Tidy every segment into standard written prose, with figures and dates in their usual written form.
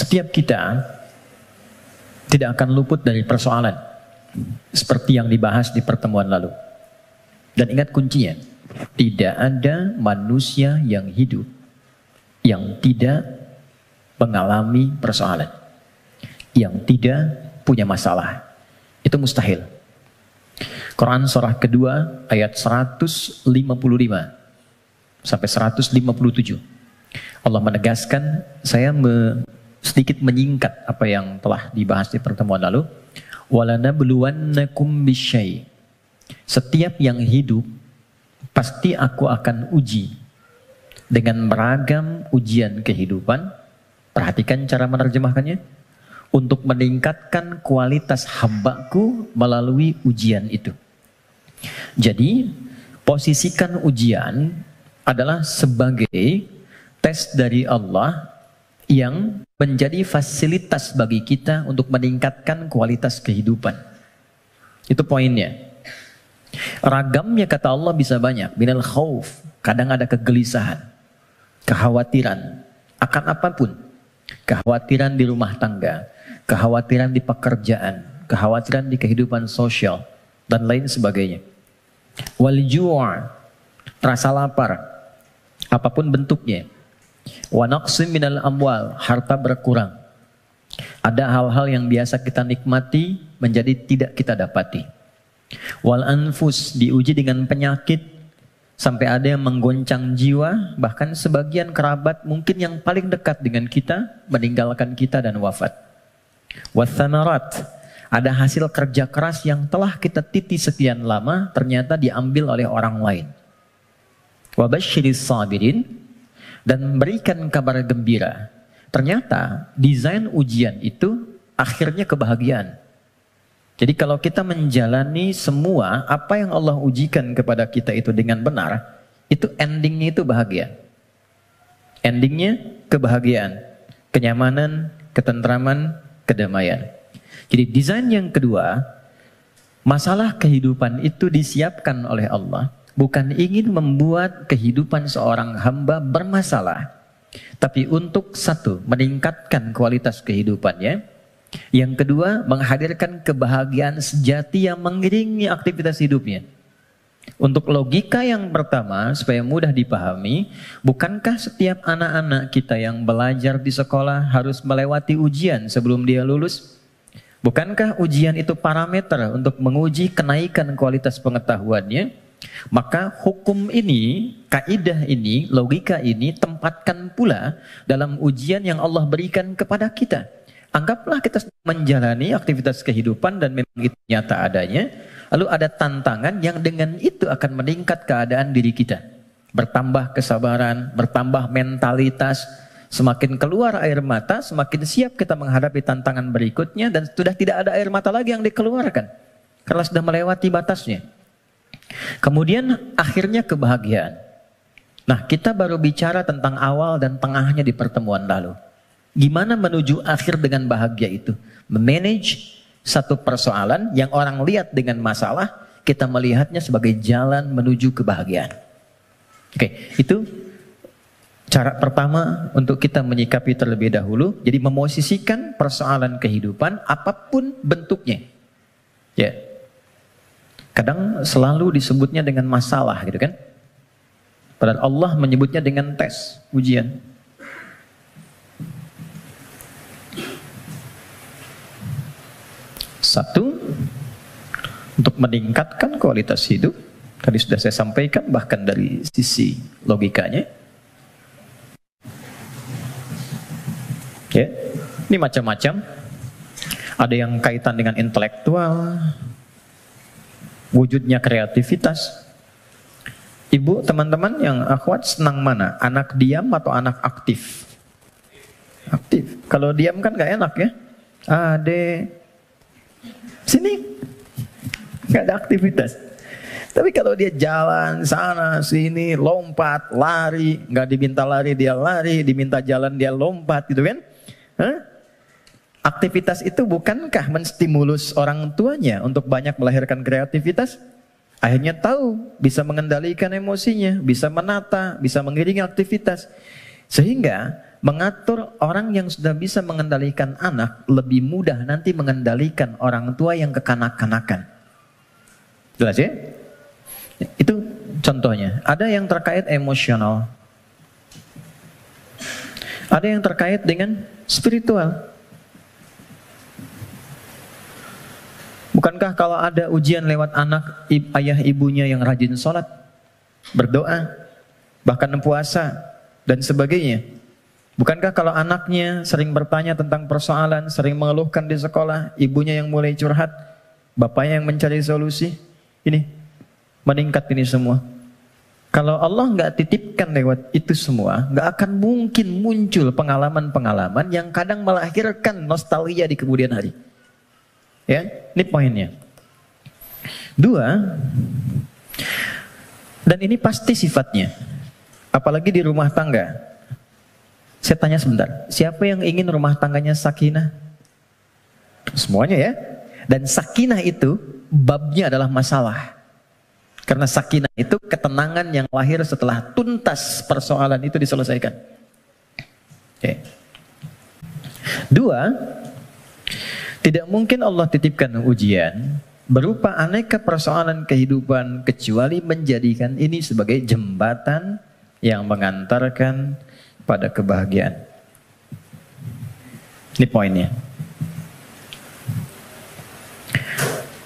Setiap kita tidak akan luput dari persoalan seperti yang dibahas di pertemuan lalu. Dan ingat kuncinya, tidak ada manusia yang hidup yang tidak mengalami persoalan, yang tidak punya masalah. Itu mustahil. Quran surah kedua ayat 155 sampai 157. Allah menegaskan, saya sedikit menyingkat apa yang telah dibahas di pertemuan lalu. Walanabluwannakum bisyai. Setiap yang hidup pasti aku akan uji dengan beragam ujian kehidupan. Perhatikan cara menerjemahkannya. Untuk meningkatkan kualitas hambaku melalui ujian itu. Jadi, posisikan ujian adalah sebagai tes dari Allah yang menjadi fasilitas bagi kita untuk meningkatkan kualitas kehidupan. Itu poinnya. Ragamnya kata Allah bisa banyak. Minal khauf, kadang ada kegelisahan, kekhawatiran akan apapun. Kekhawatiran di rumah tangga, kekhawatiran di pekerjaan, kekhawatiran di kehidupan sosial, dan lain sebagainya. Wal ju', rasa lapar, apapun bentuknya. Wa naqsim minal amwal, harta berkurang. Ada hal-hal yang biasa kita nikmati menjadi tidak kita dapati. Wal anfus, diuji dengan penyakit sampai ada yang menggoncang jiwa, bahkan sebagian kerabat mungkin yang paling dekat dengan kita meninggalkan kita dan wafat. Wathamarat, ada hasil kerja keras yang telah kita titi sekian lama ternyata diambil oleh orang lain. Wabasyiris sabirin, dan berikan kabar gembira. Ternyata desain ujian itu akhirnya kebahagiaan. Jadi kalau kita menjalani semua apa yang Allah ujikan kepada kita itu dengan benar, itu endingnya itu bahagia. Endingnya kebahagiaan, kenyamanan, ketentraman, kedamaian. Jadi desain yang kedua, masalah kehidupan itu disiapkan oleh Allah bukan ingin membuat kehidupan seorang hamba bermasalah, tapi untuk satu, meningkatkan kualitas kehidupannya. Yang kedua, menghadirkan kebahagiaan sejati yang mengiringi aktivitas hidupnya. Untuk logika yang pertama, supaya mudah dipahami, bukankah setiap anak-anak kita yang belajar di sekolah harus melewati ujian sebelum dia lulus? Bukankah ujian itu parameter untuk menguji kenaikan kualitas pengetahuannya? Maka hukum ini, kaidah ini, logika ini tempatkan pula dalam ujian yang Allah berikan kepada kita. Anggaplah kita menjalani aktivitas kehidupan dan memang itu nyata adanya. Lalu ada tantangan yang dengan itu akan meningkat keadaan diri kita. Bertambah kesabaran, bertambah mentalitas. Semakin keluar air mata, semakin siap kita menghadapi tantangan berikutnya. Dan sudah tidak ada air mata lagi yang dikeluarkan. Karena sudah melewati batasnya. Kemudian akhirnya kebahagiaan. Nah, kita baru bicara tentang awal dan tengahnya di pertemuan lalu. Gimana menuju akhir dengan bahagia itu? Memanage satu persoalan yang orang lihat dengan masalah, kita melihatnya sebagai jalan menuju kebahagiaan. Oke, itu cara pertama untuk kita menyikapi terlebih dahulu. Jadi memosisikan persoalan kehidupan apapun bentuknya. Ya. Kadang selalu disebutnya dengan masalah gitu kan. Padahal Allah menyebutnya dengan tes, ujian. Satu, untuk meningkatkan kualitas hidup. Tadi sudah saya sampaikan, bahkan dari sisi logikanya. Ya, ini macam-macam. Ada yang kaitan dengan intelektual, wujudnya kreativitas. Ibu, teman-teman yang akhwat senang mana? Anak diam atau anak aktif? Aktif. Kalau diam kan gak enak ya. Adek, sini nggak ada aktivitas. Tapi kalau dia jalan sana sini, lompat, lari, nggak diminta lari dia lari, diminta jalan dia lompat, gitu kan? Hah? Aktivitas itu bukankah menstimulus orang tuanya untuk banyak melahirkan kreativitas? Akhirnya tahu, bisa mengendalikan emosinya, bisa menata, bisa mengiringi aktivitas. Sehingga mengatur orang yang sudah bisa mengendalikan anak lebih mudah nanti mengendalikan orang tua yang kekanak-kanakan. Jelas ya? Itu contohnya. Ada yang terkait emosional. Ada yang terkait dengan spiritual. Bukankah kalau ada ujian lewat anak, ayah ibunya yang rajin sholat, berdoa, bahkan puasa, dan sebagainya. Bukankah kalau anaknya sering bertanya tentang persoalan, sering mengeluhkan di sekolah, ibunya yang mulai curhat, bapaknya yang mencari solusi, ini meningkat ini semua. Kalau Allah nggak titipkan lewat itu semua, nggak akan mungkin muncul pengalaman-pengalaman yang kadang melahirkan nostalgia di kemudian hari. Ya, ini poinnya. 2, dan ini pasti sifatnya, apalagi di rumah tangga. Saya tanya sebentar, siapa yang ingin rumah tangganya sakinah? Semuanya ya. Dan sakinah itu babnya adalah masalah. Karena sakinah itu ketenangan yang lahir setelah tuntas persoalan itu diselesaikan. Oke. 2, tidak mungkin Allah titipkan ujian berupa aneka persoalan kehidupan kecuali menjadikan ini sebagai jembatan yang mengantarkan pada kebahagiaan. Ini poinnya.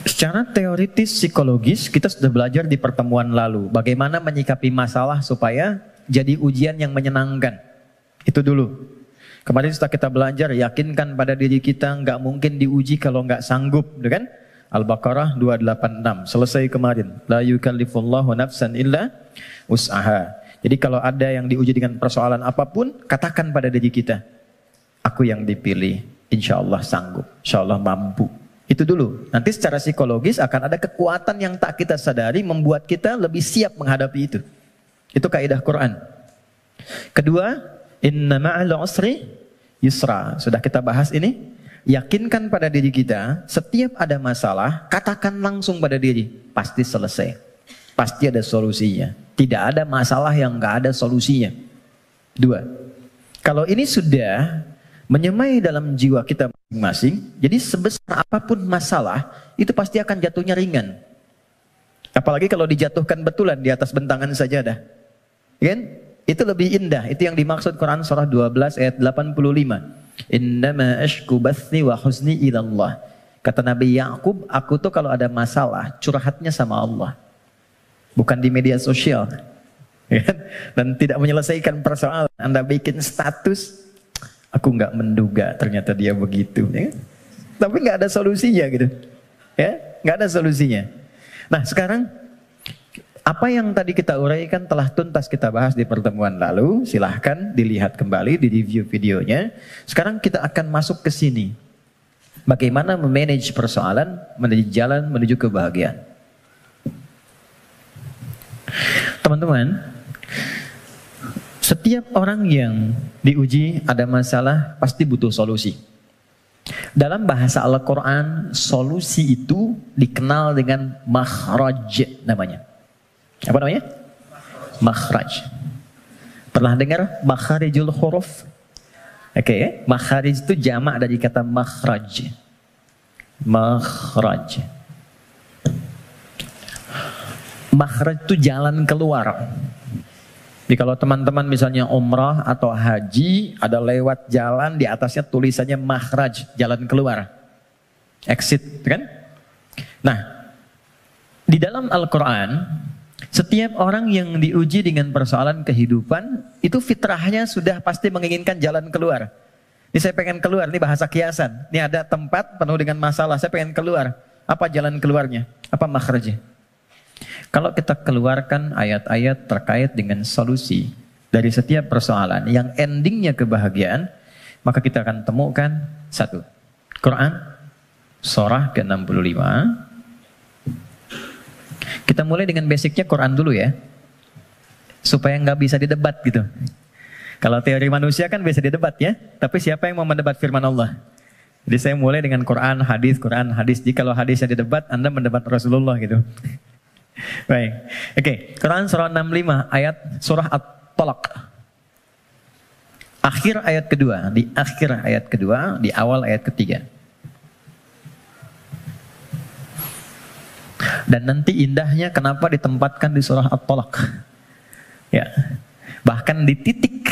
Secara teoritis psikologis kita sudah belajar di pertemuan lalu bagaimana menyikapi masalah supaya jadi ujian yang menyenangkan. Itu dulu. Kemarin setelah kita belajar, yakinkan pada diri kita nggak mungkin diuji kalau nggak sanggup, kan? Al-Baqarah 286 selesai kemarin. La yukallifullahu nafsan illa wus'aha. Jadi kalau ada yang diuji dengan persoalan apapun, katakan pada diri kita, aku yang dipilih, insya Allah sanggup, insya Allah mampu. Itu dulu. Nanti secara psikologis akan ada kekuatan yang tak kita sadari membuat kita lebih siap menghadapi itu. Itu kaidah Quran. Kedua, inna ma'al usri yusra. Sudah kita bahas ini. Yakinkan pada diri kita, setiap ada masalah, katakan langsung pada diri, pasti selesai. Pasti ada solusinya. Tidak ada masalah yang nggak ada solusinya. 2. Kalau ini sudah menyemai dalam jiwa kita masing-masing, jadi sebesar apapun masalah, itu pasti akan jatuhnya ringan. Apalagi kalau dijatuhkan betulan di atas bentangan sajadah. Kan? Itu lebih indah. Itu yang dimaksud Quran surah 12 ayat 85. Innama ashku bathi wa huzni ilallah. Kata Nabi Yakub, aku tuh kalau ada masalah, curhatnya sama Allah. Bukan di media sosial. Dan tidak menyelesaikan persoalan. Anda bikin status, aku nggak menduga ternyata dia begitu. Ya? Tapi nggak ada solusinya gitu. Ya, nggak ada solusinya. Nah sekarang, apa yang tadi kita uraikan telah tuntas kita bahas di pertemuan lalu. Silahkan dilihat kembali, di review videonya. Sekarang kita akan masuk ke sini. Bagaimana memanage persoalan menuju jalan menuju kebahagiaan. Teman-teman, setiap orang yang diuji ada masalah pasti butuh solusi. Dalam bahasa Al-Quran, solusi itu dikenal dengan makhraj namanya. Apa namanya? Makhraj. Pernah dengar makharijul huruf? Oke, ya? Makharij itu jamak dari kata makhraj. Makhraj. Makhraj itu jalan keluar. Jadi kalau teman-teman misalnya umrah atau haji, ada lewat jalan di atasnya tulisannya makhraj, jalan keluar. Exit, kan? Nah, di dalam Al-Quran, setiap orang yang diuji dengan persoalan kehidupan, itu fitrahnya sudah pasti menginginkan jalan keluar. Ini saya pengen keluar, ini bahasa kiasan. Ini ada tempat penuh dengan masalah, saya pengen keluar. Apa jalan keluarnya? Apa makhrajnya? Kalau kita keluarkan ayat-ayat terkait dengan solusi dari setiap persoalan yang endingnya kebahagiaan, maka kita akan temukan 1. Quran surah ke-65. Kita mulai dengan basicnya Quran dulu ya, supaya nggak bisa didebat gitu. Kalau teori manusia kan bisa didebat ya, tapi siapa yang mau mendebat firman Allah? Jadi saya mulai dengan Quran, hadis. Jadi kalau hadisnya didebat, Anda mendebat Rasulullah gitu. Baik, oke. Quran surah 65 ayat surah At-Talaq. Akhir ayat kedua, di akhir ayat kedua, di awal ayat ketiga. Dan nanti indahnya kenapa ditempatkan di surah At-Talaq. Ya. Bahkan di titik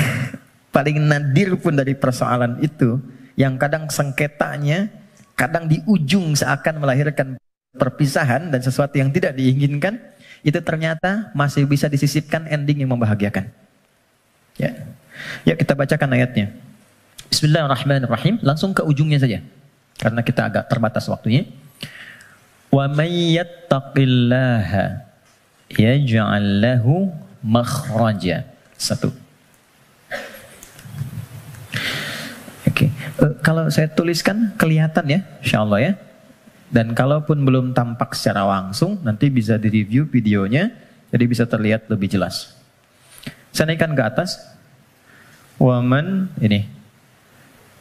paling nadir pun dari persoalan itu, yang kadang sengketanya, kadang di ujung seakan melahirkan perpisahan dan sesuatu yang tidak diinginkan, itu ternyata masih bisa disisipkan ending yang membahagiakan. Ya. Ya, kita bacakan ayatnya. Bismillahirrahmanirrahim. Langsung ke ujungnya saja, karena kita agak terbatas waktunya. Wa may yattaqillaha yaj'al lahu makhraja. Satu. Oke. Kalau saya tuliskan kelihatan ya, insyaallah ya. Dan kalaupun belum tampak secara langsung, nanti bisa direview videonya, jadi bisa terlihat lebih jelas. Saya naikkan ke atas. Waman, ini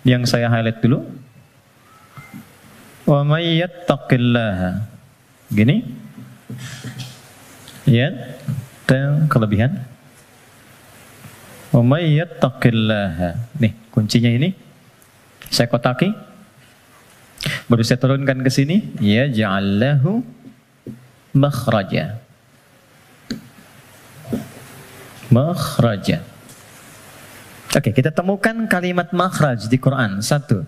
yang saya highlight dulu. Wa may yattaqillaha. Gini. Ya, dan kelebihan. Wa may yattaqillaha. Nih, kuncinya ini. Saya kotaki. Baru saya turunkan ke sini, ya ja'allahu makhraja. Makhraja. Oke, kita temukan kalimat makhraj di Quran. Satu.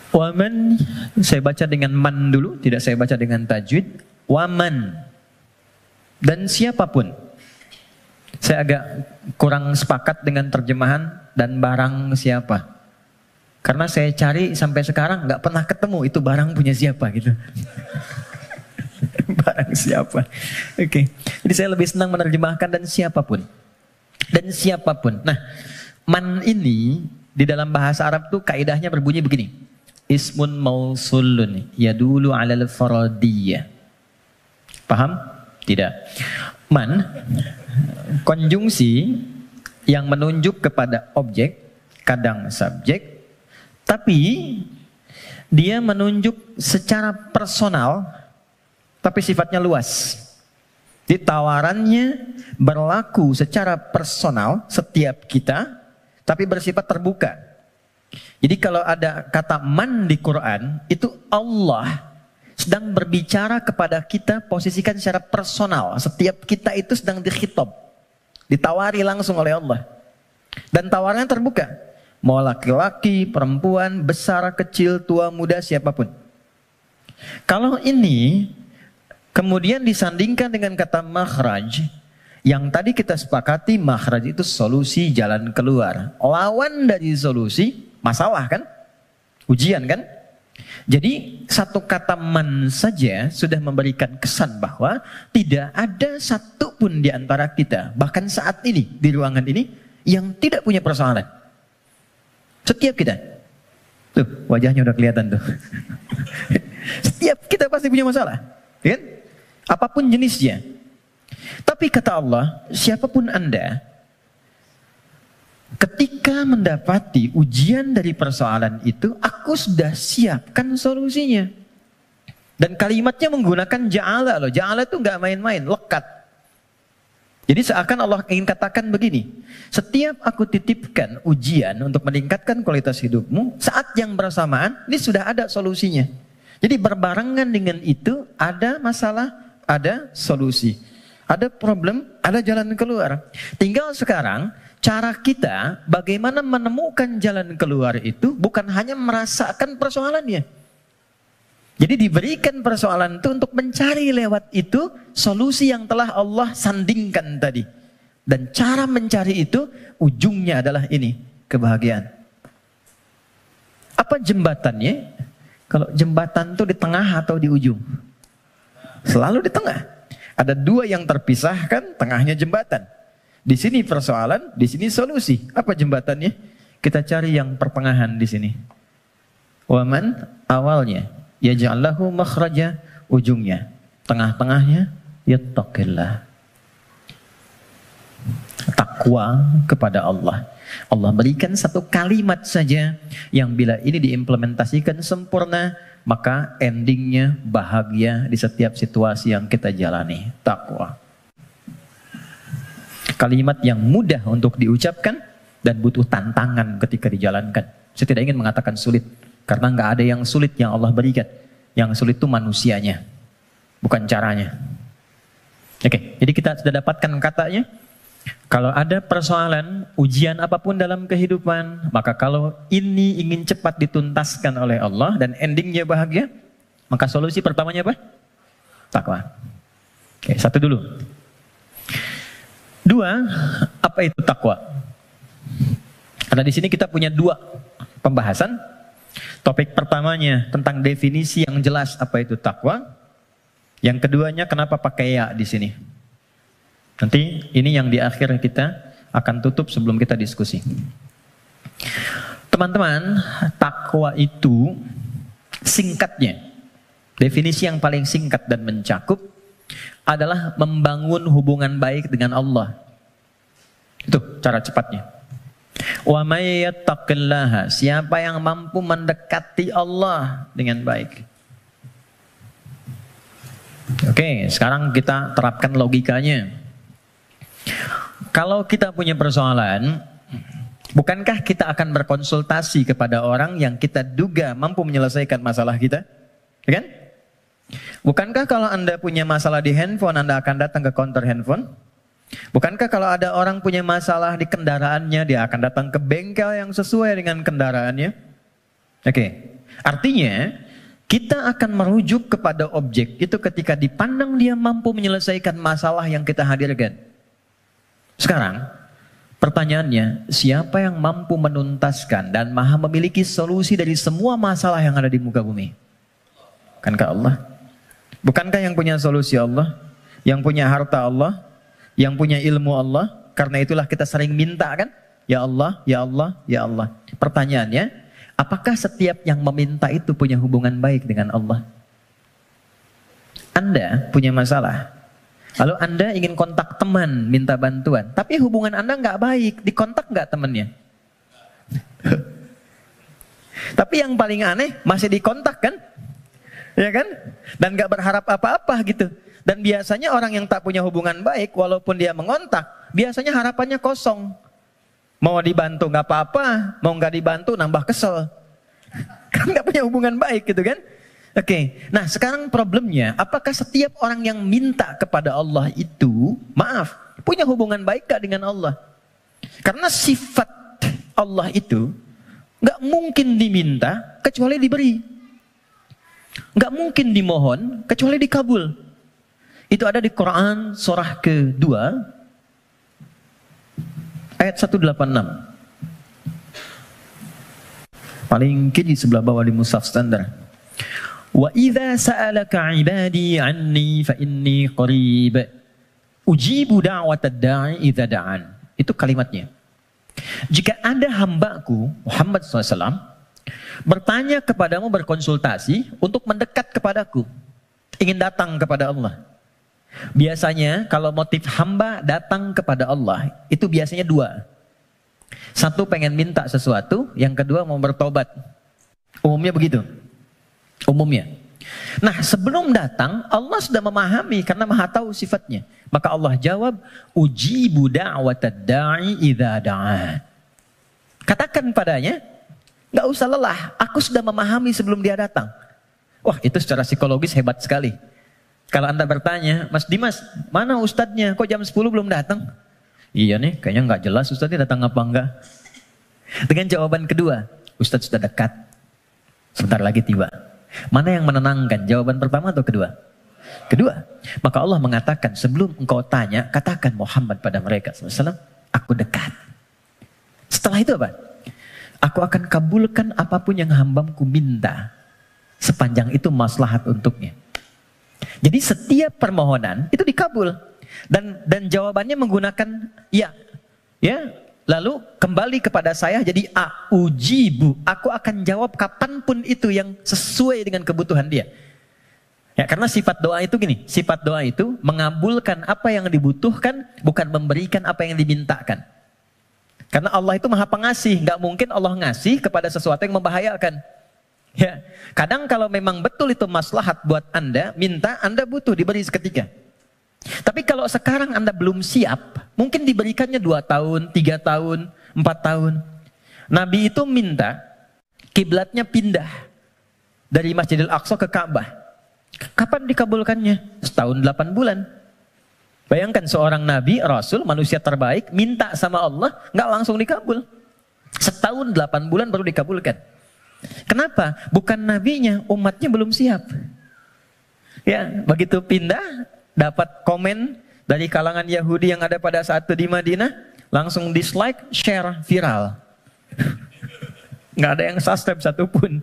Waman, saya baca dengan man dulu, tidak saya baca dengan tajwid. Waman. Dan siapapun. Saya agak kurang sepakat dengan terjemahan dan barang siapa. Karena saya cari sampai sekarang nggak pernah ketemu itu barang punya siapa gitu. Barang siapa. Oke. Jadi saya lebih senang menerjemahkan dan siapapun. Dan siapapun. Nah, man ini di dalam bahasa Arab tuh kaidahnya berbunyi begini. Ismun mausulun yadulu alal faradiyah. Paham? Tidak. Man, konjungsi yang menunjuk kepada objek, kadang subjek, tapi dia menunjuk secara personal, tapi sifatnya luas. Jadi tawarannya berlaku secara personal setiap kita, tapi bersifat terbuka. Jadi kalau ada kata man di Quran, itu Allah sedang berbicara kepada kita, posisikan secara personal. Setiap kita itu sedang dikhitab, ditawari langsung oleh Allah. Dan tawarannya terbuka. Mau laki-laki, perempuan, besar, kecil, tua, muda, siapapun. Kalau ini kemudian disandingkan dengan kata makhraj, yang tadi kita sepakati makhraj itu solusi, jalan keluar. Lawan dari solusi, masalah kan? Ujian kan? Jadi satu kata man saja sudah memberikan kesan bahwa tidak ada satu pun di antara kita, bahkan saat ini di ruangan ini, yang tidak punya persoalan. Setiap kita. Tuh, wajahnya udah kelihatan tuh. Setiap kita pasti punya masalah. Kan? Apapun jenisnya. Tapi kata Allah, siapapun Anda, ketika mendapati ujian dari persoalan itu, aku sudah siapkan solusinya. Dan kalimatnya menggunakan ja'ala loh. Ja'ala itu nggak main-main, lekat. Jadi seakan Allah ingin katakan begini, setiap aku titipkan ujian untuk meningkatkan kualitas hidupmu, saat yang bersamaan, ini sudah ada solusinya. Jadi berbarengan dengan itu, ada masalah, ada solusi. Ada problem, ada jalan keluar. Tinggal sekarang, cara kita bagaimana menemukan jalan keluar itu bukan hanya merasakan persoalannya. Jadi diberikan persoalan itu untuk mencari lewat itu solusi yang telah Allah sandingkan tadi. Dan cara mencari itu ujungnya adalah ini, kebahagiaan. Apa jembatannya? Kalau jembatan itu di tengah atau di ujung? Selalu di tengah. Ada dua yang terpisahkan, tengahnya jembatan. Di sini persoalan, di sini solusi. Apa jembatannya? Kita cari yang pertengahan di sini. Waman awalnya, yaj'allahu makhraja, ujungnya. Tengah-tengahnya, yattaqillah. Takwa kepada Allah. Allah berikan satu kalimat saja yang bila ini diimplementasikan sempurna, maka endingnya bahagia di setiap situasi yang kita jalani. Takwa. Kalimat yang mudah untuk diucapkan dan butuh tantangan ketika dijalankan. Saya tidak ingin mengatakan sulit, karena nggak ada yang sulit yang Allah berikan. Yang sulit itu manusianya, bukan caranya. Oke, jadi kita sudah dapatkan katanya. Kalau ada persoalan, ujian apapun dalam kehidupan, maka kalau ini ingin cepat dituntaskan oleh Allah dan endingnya bahagia, maka solusi pertamanya apa? Takwa. Oke, satu dulu. Dua, apa itu takwa? Karena di sini kita punya dua pembahasan. Topik pertamanya tentang definisi yang jelas apa itu takwa. Yang keduanya kenapa pakai ya di sini. Nanti ini yang di akhir kita akan tutup sebelum kita diskusi. Teman-teman, takwa itu singkatnya, definisi yang paling singkat dan mencakup adalah membangun hubungan baik dengan Allah. Itu cara cepatnya. Wa may yattaqillaha, siapa yang mampu mendekati Allah dengan baik. Oke, sekarang kita terapkan logikanya. Kalau kita punya persoalan, bukankah kita akan berkonsultasi kepada orang yang kita duga mampu menyelesaikan masalah kita? Ya kan? Bukankah kalau Anda punya masalah di handphone, Anda akan datang ke counter handphone? Bukankah kalau ada orang punya masalah di kendaraannya, dia akan datang ke bengkel yang sesuai dengan kendaraannya? Oke, artinya kita akan merujuk kepada objek itu ketika dipandang dia mampu menyelesaikan masalah yang kita hadirkan. Sekarang, pertanyaannya, siapa yang mampu menuntaskan dan maha memiliki solusi dari semua masalah yang ada di muka bumi? Bukankah Allah? Bukankah yang punya solusi Allah? Yang punya harta Allah? Yang punya ilmu Allah? Karena itulah kita sering minta kan? Ya Allah, ya Allah, ya Allah. Pertanyaannya, apakah setiap yang meminta itu punya hubungan baik dengan Allah? Anda punya masalah. Lalu Anda ingin kontak teman, minta bantuan. Tapi hubungan Anda nggak baik, dikontak nggak temannya? Tapi yang paling aneh, masih dikontak kan? Ya kan? Dan nggak berharap apa-apa gitu. Dan biasanya orang yang tak punya hubungan baik, walaupun dia mengontak, biasanya harapannya kosong. Mau dibantu nggak apa-apa, mau nggak dibantu nambah kesel. Kan nggak punya hubungan baik gitu kan? Oke, nah sekarang problemnya, apakah setiap orang yang minta kepada Allah itu, maaf, punya hubungan baik gak dengan Allah? Karena sifat Allah itu gak mungkin diminta kecuali diberi. Gak mungkin dimohon kecuali dikabul. Itu ada di Quran surah kedua ayat 186. Paling kiri sebelah bawah di mushaf standar. Wa idza sa'alaka 'ibadi 'anni fa inni qarib ujibu da'watad da'i idza da'an. Itu kalimatnya. Jika ada hambaku Muhammad SAW bertanya kepadamu, berkonsultasi untuk mendekat kepadaku, ingin datang kepada Allah. Biasanya kalau motif hamba datang kepada Allah itu biasanya dua. Satu pengen minta sesuatu, yang kedua mau bertobat. Umumnya begitu. Umumnya. Nah, sebelum datang Allah sudah memahami karena Maha tahu sifatnya. Maka Allah jawab, ujibu da'watad da'i idza da'a. Katakan padanya, nggak usah lelah, aku sudah memahami sebelum dia datang. Wah, itu secara psikologis hebat sekali. Kalau Anda bertanya, Mas Dimas, mana ustadznya? Kok jam 10 belum datang? Iya nih, kayaknya nggak jelas ustadznya datang apa enggak. Dengan jawaban kedua, ustadz sudah dekat, sebentar lagi tiba. Mana yang menenangkan? Jawaban pertama atau kedua? Kedua. Maka Allah mengatakan, sebelum engkau tanya, katakan Muhammad pada mereka SAW, aku dekat. Setelah itu apa? Aku akan kabulkan apapun yang hambaku minta, sepanjang itu maslahat untuknya. Jadi setiap permohonan itu dikabul. Dan jawabannya menggunakan ya. Lalu kembali kepada saya jadi ujibu. Aku akan jawab kapanpun itu yang sesuai dengan kebutuhan dia. Ya, karena sifat doa itu gini. Sifat doa itu mengabulkan apa yang dibutuhkan, bukan memberikan apa yang dimintakan. Karena Allah itu maha pengasih. Gak mungkin Allah ngasih kepada sesuatu yang membahayakan. Ya, kadang kalau memang betul itu maslahat buat Anda, minta, Anda butuh diberi seketika. Tapi kalau sekarang Anda belum siap, mungkin diberikannya 2 tahun, 3 tahun, 4 tahun. Nabi itu minta kiblatnya pindah dari Masjidil Aqsa ke Ka'bah. Kapan dikabulkannya? Setahun 8 bulan. Bayangkan seorang Nabi, Rasul, manusia terbaik, minta sama Allah, nggak langsung dikabul. Setahun 8 bulan baru dikabulkan. Kenapa? Bukan nabinya, umatnya belum siap. Ya, begitu pindah, dapat komen dari kalangan Yahudi yang ada pada saat itu di Madinah, langsung dislike, share, viral. Nggak ada yang subscribe satupun.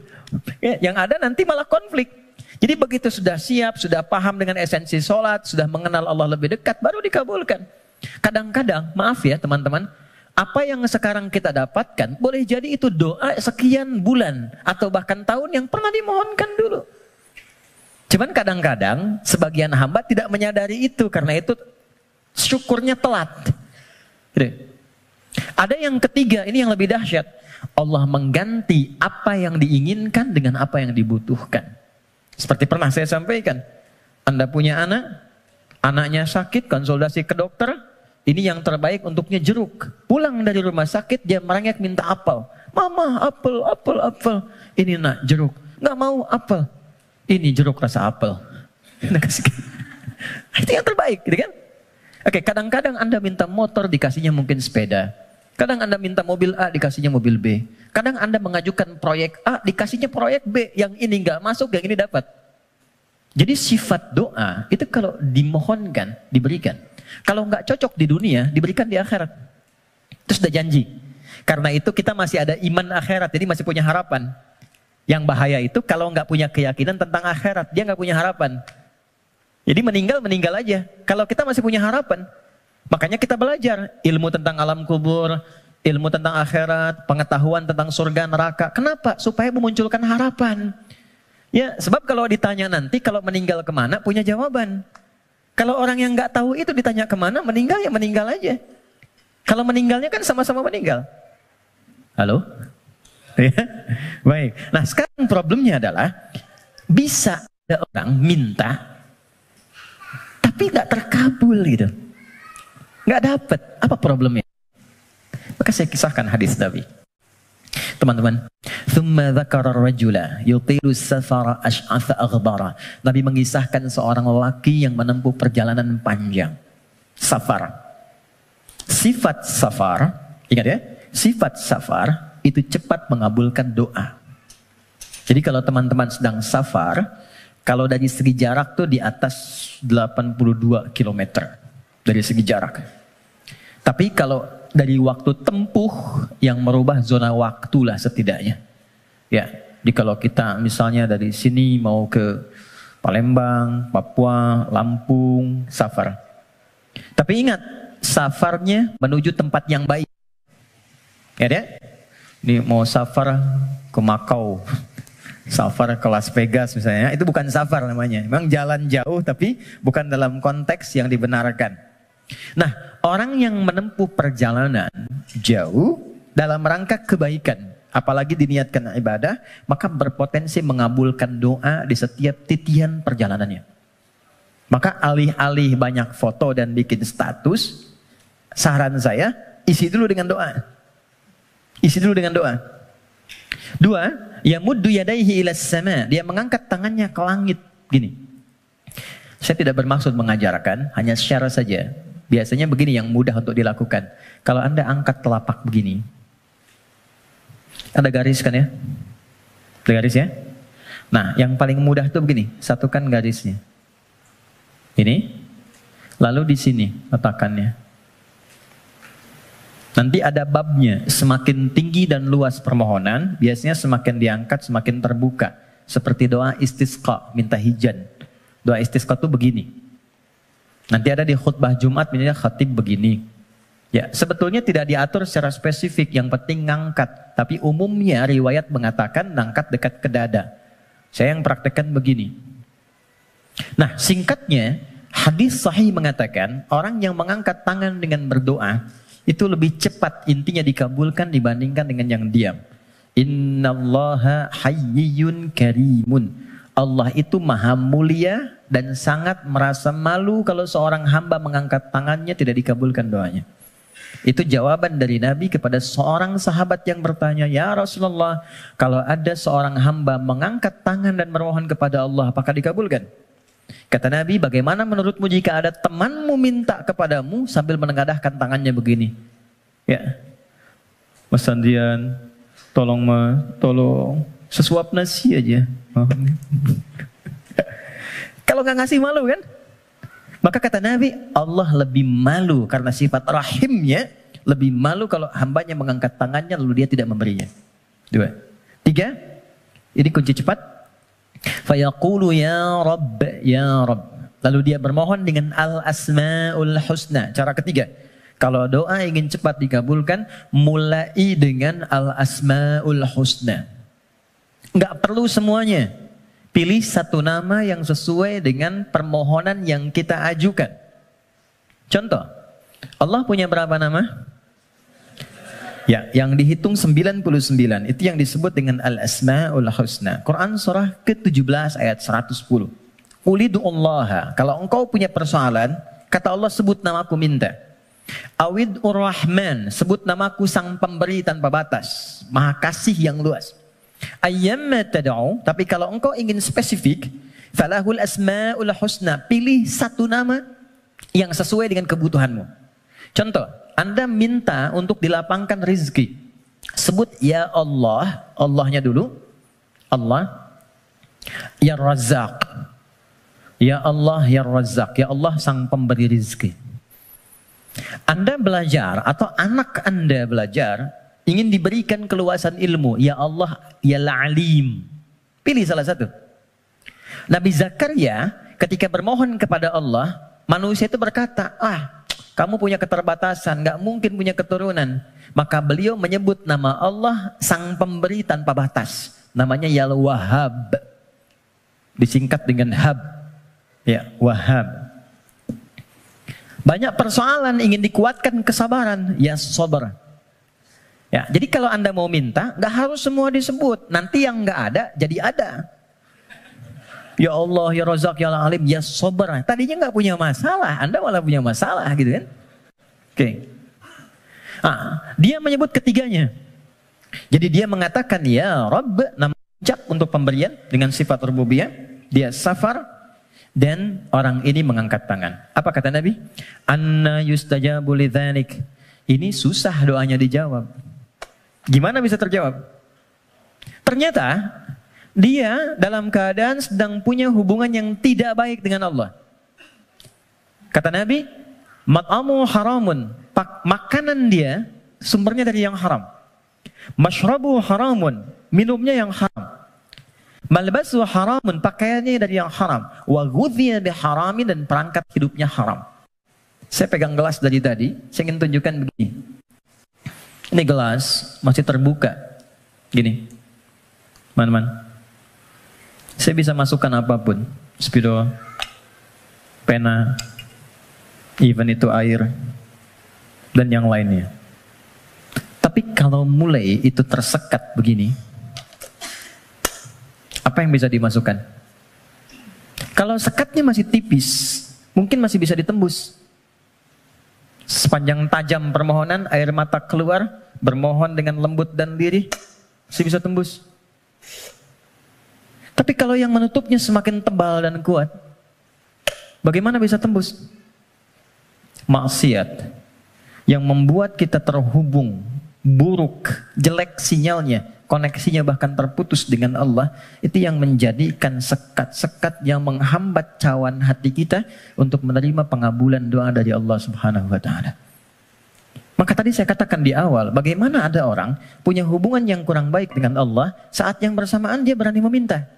Ya, yang ada nanti malah konflik. Jadi begitu sudah siap, sudah paham dengan esensi sholat, sudah mengenal Allah lebih dekat, baru dikabulkan. Kadang-kadang, maaf ya teman-teman, apa yang sekarang kita dapatkan, boleh jadi itu doa sekian bulan, atau bahkan tahun yang pernah dimohonkan dulu. Cuman kadang-kadang, sebagian hamba tidak menyadari itu, karena itu syukurnya telat. Gitu. Ada yang ketiga, ini yang lebih dahsyat. Allah mengganti apa yang diinginkan dengan apa yang dibutuhkan. Seperti pernah saya sampaikan, Anda punya anak, anaknya sakit, konsultasi ke dokter, ini yang terbaik untuknya jeruk. Pulang dari rumah sakit, dia merengek minta apel. Mama, apel, apel, apel. Ini nak, jeruk. Nggak mau apel. Ini jeruk rasa apel. Itu yang terbaik, gitu kan? Oke, kadang-kadang Anda minta motor, dikasihnya mungkin sepeda. Kadang Anda minta mobil A, dikasihnya mobil B. Kadang Anda mengajukan proyek A, dikasihnya proyek B. Yang ini nggak masuk, yang ini dapat. Jadi sifat doa, itu kalau dimohonkan, diberikan. Kalau nggak cocok di dunia, diberikan di akhirat. Itu sudah janji. Karena itu kita masih ada iman akhirat, jadi masih punya harapan. Yang bahaya itu kalau nggak punya keyakinan tentang akhirat, dia nggak punya harapan. Jadi meninggal aja. Kalau kita masih punya harapan, makanya kita belajar ilmu tentang alam kubur, ilmu tentang akhirat, pengetahuan tentang surga neraka. Kenapa? Supaya memunculkan harapan. Ya, sebab kalau ditanya nanti, kalau meninggal kemana, punya jawaban. Kalau orang yang nggak tahu itu ditanya kemana, meninggal ya meninggal aja. Kalau meninggalnya kan sama-sama meninggal. Halo? Ya, baik. Nah sekarang problemnya adalah, bisa ada orang minta, tapi nggak terkabul gitu. Nggak dapat. Apa problemnya? Maka saya kisahkan hadis Nabi. Teman-teman, thumma dzakara ar-rajula yutilu safara ash'atha aghbara. Nabi mengisahkan seorang lelaki yang menempuh perjalanan panjang. Safar. Sifat safar, ingat ya, sifat safar itu cepat mengabulkan doa. Jadi kalau teman-teman sedang safar, kalau dari segi jarak tuh di atas 82 km dari segi jarak. Tapi kalau dari waktu tempuh yang merubah zona waktu lah setidaknya. Ya, jadi kalau kita misalnya dari sini mau ke Palembang, Papua, Lampung, safar. Tapi ingat, safarnya menuju tempat yang baik. Ya, ini mau safar ke Makau, safar ke Las Vegas misalnya, itu bukan safar namanya. Memang jalan jauh tapi bukan dalam konteks yang dibenarkan. Nah, orang yang menempuh perjalanan jauh dalam rangka kebaikan, apalagi diniatkan ibadah, maka berpotensi mengabulkan doa di setiap titian perjalanannya. Maka alih-alih banyak foto dan bikin status, saran saya, isi dulu dengan doa. Isi dulu dengan doa. 2, yamuddu yadaihi ilas sama, dia mengangkat tangannya ke langit gini. Saya tidak bermaksud mengajarkan, hanya share saja. Biasanya begini yang mudah untuk dilakukan. Kalau Anda angkat telapak begini, ada garis kan ya? Ada garis ya? Nah, yang paling mudah itu begini, satukan garisnya. Ini, lalu di sini letakkannya. Nanti ada babnya, semakin tinggi dan luas permohonan, biasanya semakin diangkat semakin terbuka. Seperti doa istisqa, minta hujan. Doa istisqa itu begini. Nanti ada di khutbah Jumat, misalnya khatib begini. Ya, sebetulnya tidak diatur secara spesifik, yang penting ngangkat. Tapi umumnya riwayat mengatakan ngangkat dekat ke dada. Saya yang praktekkan begini. Nah, singkatnya, hadis sahih mengatakan orang yang mengangkat tangan dengan berdoa itu lebih cepat intinya dikabulkan dibandingkan dengan yang diam. Innallaha hayyun karimun. Allah itu maha mulia dan sangat merasa malu kalau seorang hamba mengangkat tangannya tidak dikabulkan doanya. Itu jawaban dari Nabi kepada seorang sahabat yang bertanya, "Ya Rasulullah, kalau ada seorang hamba mengangkat tangan dan memohon kepada Allah, apakah dikabulkan?" Kata Nabi, "Bagaimana menurutmu jika ada temanmu minta kepadamu sambil menengadahkan tangannya begini? Ya, Mas Sandian, tolong sesuap nasi aja." Kalau nggak ngasih malu kan? Maka kata Nabi, Allah lebih malu karena sifat rahimnya, lebih malu kalau hambanya mengangkat tangannya lalu dia tidak memberinya. 2. 3, ini kunci cepat. Fayaqulu ya Rabb, ya Rabb. Lalu dia bermohon dengan al-asma'ul husna. Cara ketiga, kalau doa ingin cepat dikabulkan, mulai dengan al-asma'ul husna. Nggak perlu semuanya. Pilih satu nama yang sesuai dengan permohonan yang kita ajukan. Contoh, Allah punya berapa nama? Ya, yang dihitung 99. Itu yang disebut dengan Al-Asma'ul Husna. Quran surah ke-17 ayat 110. Ulidu'ullaha. Kalau engkau punya persoalan, kata Allah, sebut namaku minta. Awid'ur Rahman. Sebut namaku sang pemberi tanpa batas. Maha kasih yang luas. Ayyamma tad'u, tapi kalau engkau ingin spesifik, falahul asmaul husna, pilih satu nama yang sesuai dengan kebutuhanmu. Contoh, Anda minta untuk dilapangkan rezeki. Sebut ya Allah, Allahnya dulu. Allah, ya Razzaq. Ya Allah, ya Razzaq. Ya Allah sang pemberi rezeki. Anda belajar atau anak Anda belajar, ingin diberikan keluasan ilmu. Ya Allah, ya Alim. Pilih salah satu. Nabi Zakaria ketika bermohon kepada Allah, manusia itu berkata, kamu punya keterbatasan, gak mungkin punya keturunan. Maka beliau menyebut nama Allah sang pemberi tanpa batas. Namanya Ya Wahhab. Disingkat dengan Hab. Ya, Wahhab. Banyak persoalan ingin dikuatkan kesabaran. Ya Sabar. Ya, jadi kalau Anda mau minta, nggak harus semua disebut. Nanti yang nggak ada, jadi ada. Ya Allah, ya Razzaq, ya Alim, ya Sabar. Tadinya nggak punya masalah, Anda malah punya masalah, gitu kan? Oke. Dia menyebut ketiganya. Jadi dia mengatakan, ya Rabb, nama ucap untuk pemberian dengan sifat rububiyah. Dia safar, dan orang ini mengangkat tangan. Apa kata Nabi? Anna yustajabu lidzalik. Ini susah doanya dijawab. Gimana bisa terjawab? Ternyata dia dalam keadaan sedang punya hubungan yang tidak baik dengan Allah. Kata Nabi, mat'amu haramun. Makanan dia sumbernya dari yang haram. Mashrabu haramun. Minumnya yang haram. Malbasu haramun. Pakaiannya dari yang haram. Wa ghudhiya biharamin, dan perangkat hidupnya haram. Saya pegang gelas dari tadi, saya ingin tunjukkan begini. Ini gelas masih terbuka. Gini. Man. Saya bisa masukkan apapun. Spidol, pena, even itu air, dan yang lainnya. Tapi kalau mulai itu tersekat begini, apa yang bisa dimasukkan? Kalau sekatnya masih tipis, mungkin masih bisa ditembus. Sepanjang tajam permohonan, air mata keluar, bermohon dengan lembut dan lirih, masih bisa tembus. Tapi kalau yang menutupnya semakin tebal dan kuat, bagaimana bisa tembus? Maksiat yang membuat kita terhubung, buruk, jelek sinyalnya, koneksinya bahkan terputus dengan Allah, itu yang menjadikan sekat-sekat yang menghambat cawan hati kita untuk menerima pengabulan doa dari Allah Subhanahu wa Ta'ala. Maka tadi saya katakan di awal, bagaimana ada orang punya hubungan yang kurang baik dengan Allah, saat yang bersamaan dia berani meminta.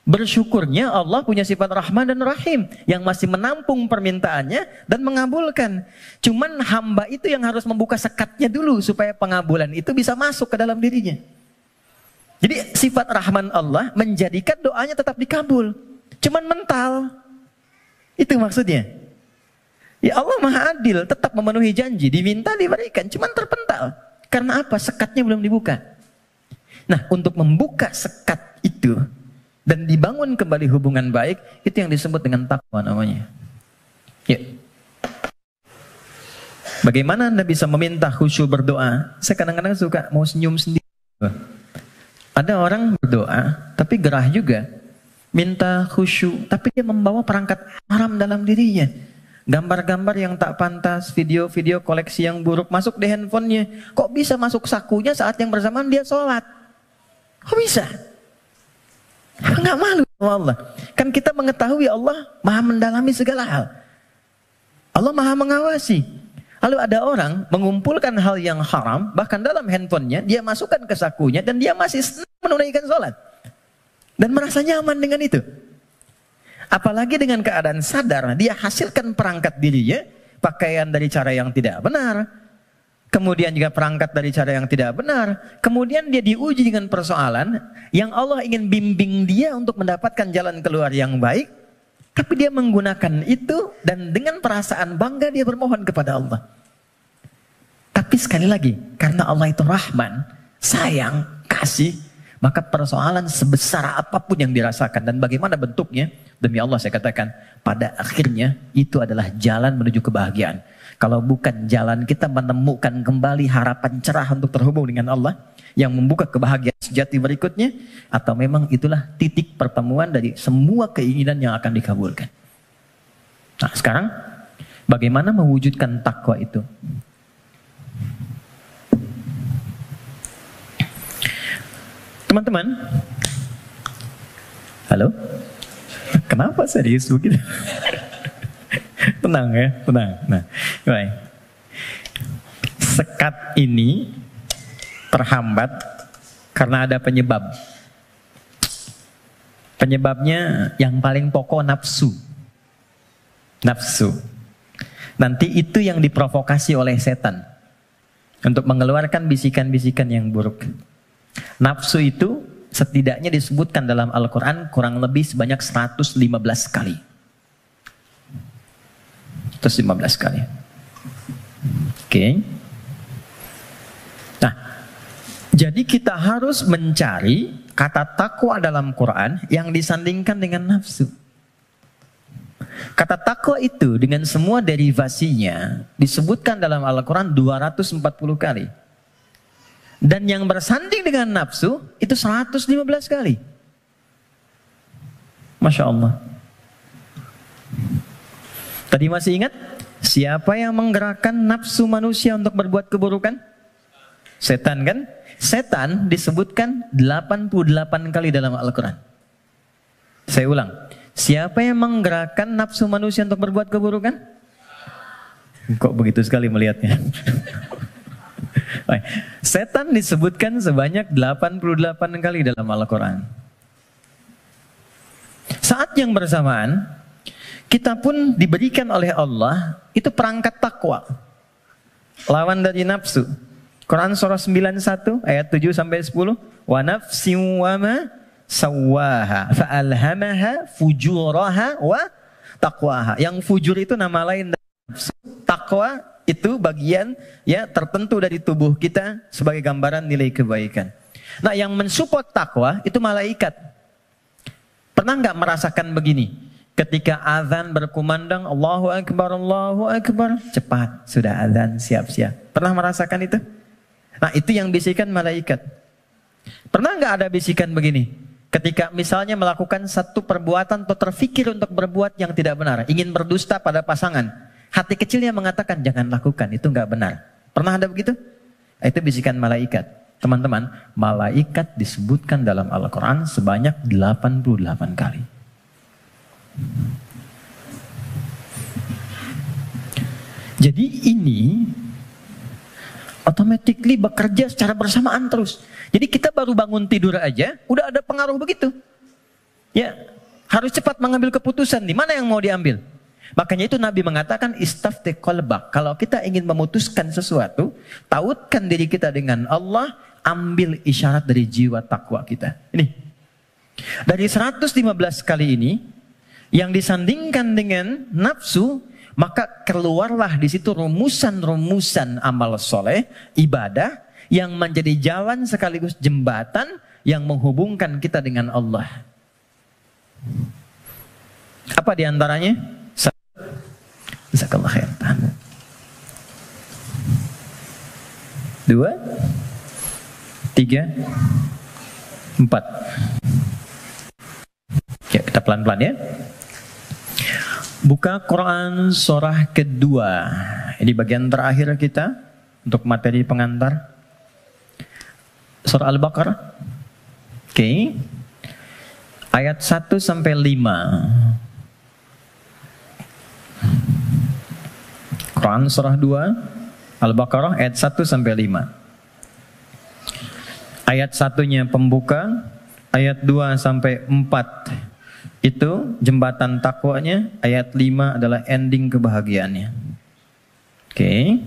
Bersyukurnya Allah punya sifat Rahman dan Rahim yang masih menampung permintaannya dan mengabulkan. Cuman hamba itu yang harus membuka sekatnya dulu supaya pengabulan itu bisa masuk ke dalam dirinya. Jadi sifat Rahman Allah menjadikan doanya tetap dikabul. Cuman mental. Itu maksudnya. Ya Allah Maha Adil, tetap memenuhi janji, diminta diberikan, cuman terpental. Karena apa? Sekatnya belum dibuka. Nah, untuk membuka sekat itu, dan dibangun kembali hubungan baik, itu yang disebut dengan takwa namanya. Ya. Bagaimana Anda bisa meminta khusyuk berdoa? Saya kadang-kadang suka mau senyum sendiri. Ada orang berdoa, tapi gerah juga. Minta khusyuk, tapi dia membawa perangkat haram dalam dirinya. Gambar-gambar yang tak pantas, video-video koleksi yang buruk masuk di handphonenya. Kok bisa masuk sakunya saat yang bersamaan dia sholat? Kok bisa? Nggak malu sama Allah. Kan kita mengetahui Allah maha mendalami segala hal. Allah maha mengawasi. Lalu ada orang mengumpulkan hal yang haram, bahkan dalam handphonenya, dia masukkan ke sakunya, dan dia masih senang menunaikan sholat. Dan merasa nyaman dengan itu. Apalagi dengan keadaan sadar, dia hasilkan perangkat dirinya, pakaian dari cara yang tidak benar, kemudian juga perangkat dari cara yang tidak benar, kemudian dia diuji dengan persoalan yang Allah ingin bimbing dia untuk mendapatkan jalan keluar yang baik, tapi dia menggunakan itu dan dengan perasaan bangga dia bermohon kepada Allah. Tapi sekali lagi, karena Allah itu Rahman, sayang, kasih, maka persoalan sebesar apapun yang dirasakan dan bagaimana bentuknya, demi Allah saya katakan, pada akhirnya itu adalah jalan menuju kebahagiaan. Kalau bukan jalan kita menemukan kembali harapan cerah untuk terhubung dengan Allah yang membuka kebahagiaan sejati berikutnya, atau memang itulah titik pertemuan dari semua keinginan yang akan dikabulkan. Nah sekarang, bagaimana mewujudkan takwa itu? Teman-teman, halo? Kenapa serius begitu? Tenang ya, tenang. Nah, baik. Sekat ini terhambat karena ada penyebab. Penyebabnya yang paling pokok nafsu. Nafsu. Nanti itu yang diprovokasi oleh setan untuk mengeluarkan bisikan-bisikan yang buruk. Nafsu itu setidaknya disebutkan dalam Al-Quran kurang lebih sebanyak 115 kali. 115 kali. Oke. Nah, jadi kita harus mencari kata takwa dalam Quran yang disandingkan dengan nafsu. Kata takwa itu dengan semua derivasinya disebutkan dalam Al-Quran 240 kali. Dan yang bersanding dengan nafsu itu 115 kali. Masya Allah. Tadi masih ingat? Siapa yang menggerakkan nafsu manusia untuk berbuat keburukan? Setan kan? Setan disebutkan 88 kali dalam Al-Quran. Saya ulang. Siapa yang menggerakkan nafsu manusia untuk berbuat keburukan? Kok begitu sekali melihatnya? Setan disebutkan sebanyak 88 kali dalam Al-Quran. Saat yang bersamaan, kita pun diberikan oleh Allah itu perangkat takwa. Lawan dari nafsu. Quran surah 91 ayat 7 sampai 10. Wa nafsin wa ma sawwaha fa'alhamaha fujuraha wa taqwaha. Yang fujur itu nama lain dari nafsu. Takwa itu bagian ya tertentu dari tubuh kita sebagai gambaran nilai kebaikan. Nah, yang mensupport takwa itu malaikat. Pernah nggak merasakan begini? Ketika azan berkumandang Allahu Akbar, cepat sudah azan, siap-siap. Pernah merasakan itu? Nah, itu yang bisikan malaikat. Pernah nggak ada bisikan begini? Ketika misalnya melakukan satu perbuatan atau terfikir untuk berbuat yang tidak benar, ingin berdusta pada pasangan. Hati kecilnya mengatakan jangan lakukan, itu nggak benar. Pernah ada begitu? Itu bisikan malaikat. Teman-teman, malaikat disebutkan dalam Al-Quran sebanyak 88 kali. Jadi ini automatically bekerja secara bersamaan terus. Jadi kita baru bangun tidur aja, udah ada pengaruh begitu. Ya, harus cepat mengambil keputusan. Di mana yang mau diambil? Makanya itu Nabi mengatakan istafti qalbak. Kalau kita ingin memutuskan sesuatu, tautkan diri kita dengan Allah, ambil isyarat dari jiwa takwa kita. Ini. Dari 115 kali ini yang disandingkan dengan nafsu, maka keluarlah di situ rumusan-rumusan amal soleh, ibadah yang menjadi jalan sekaligus jembatan yang menghubungkan kita dengan Allah. Apa diantaranya? Jazakallah khair. 2, 3, 4. Ya, kita pelan-pelan ya. Buka Quran surah kedua. Ini bagian terakhir kita untuk materi pengantar. Surah Al-Baqarah. Oke. Ayat 1 sampai 5. Quran surah 2 Al-Baqarah ayat 1 sampai 5. Ayat 1-nya pembuka, ayat 2 sampai 4 itu jembatan takwanya, ayat 5 adalah ending kebahagiaannya. Oke.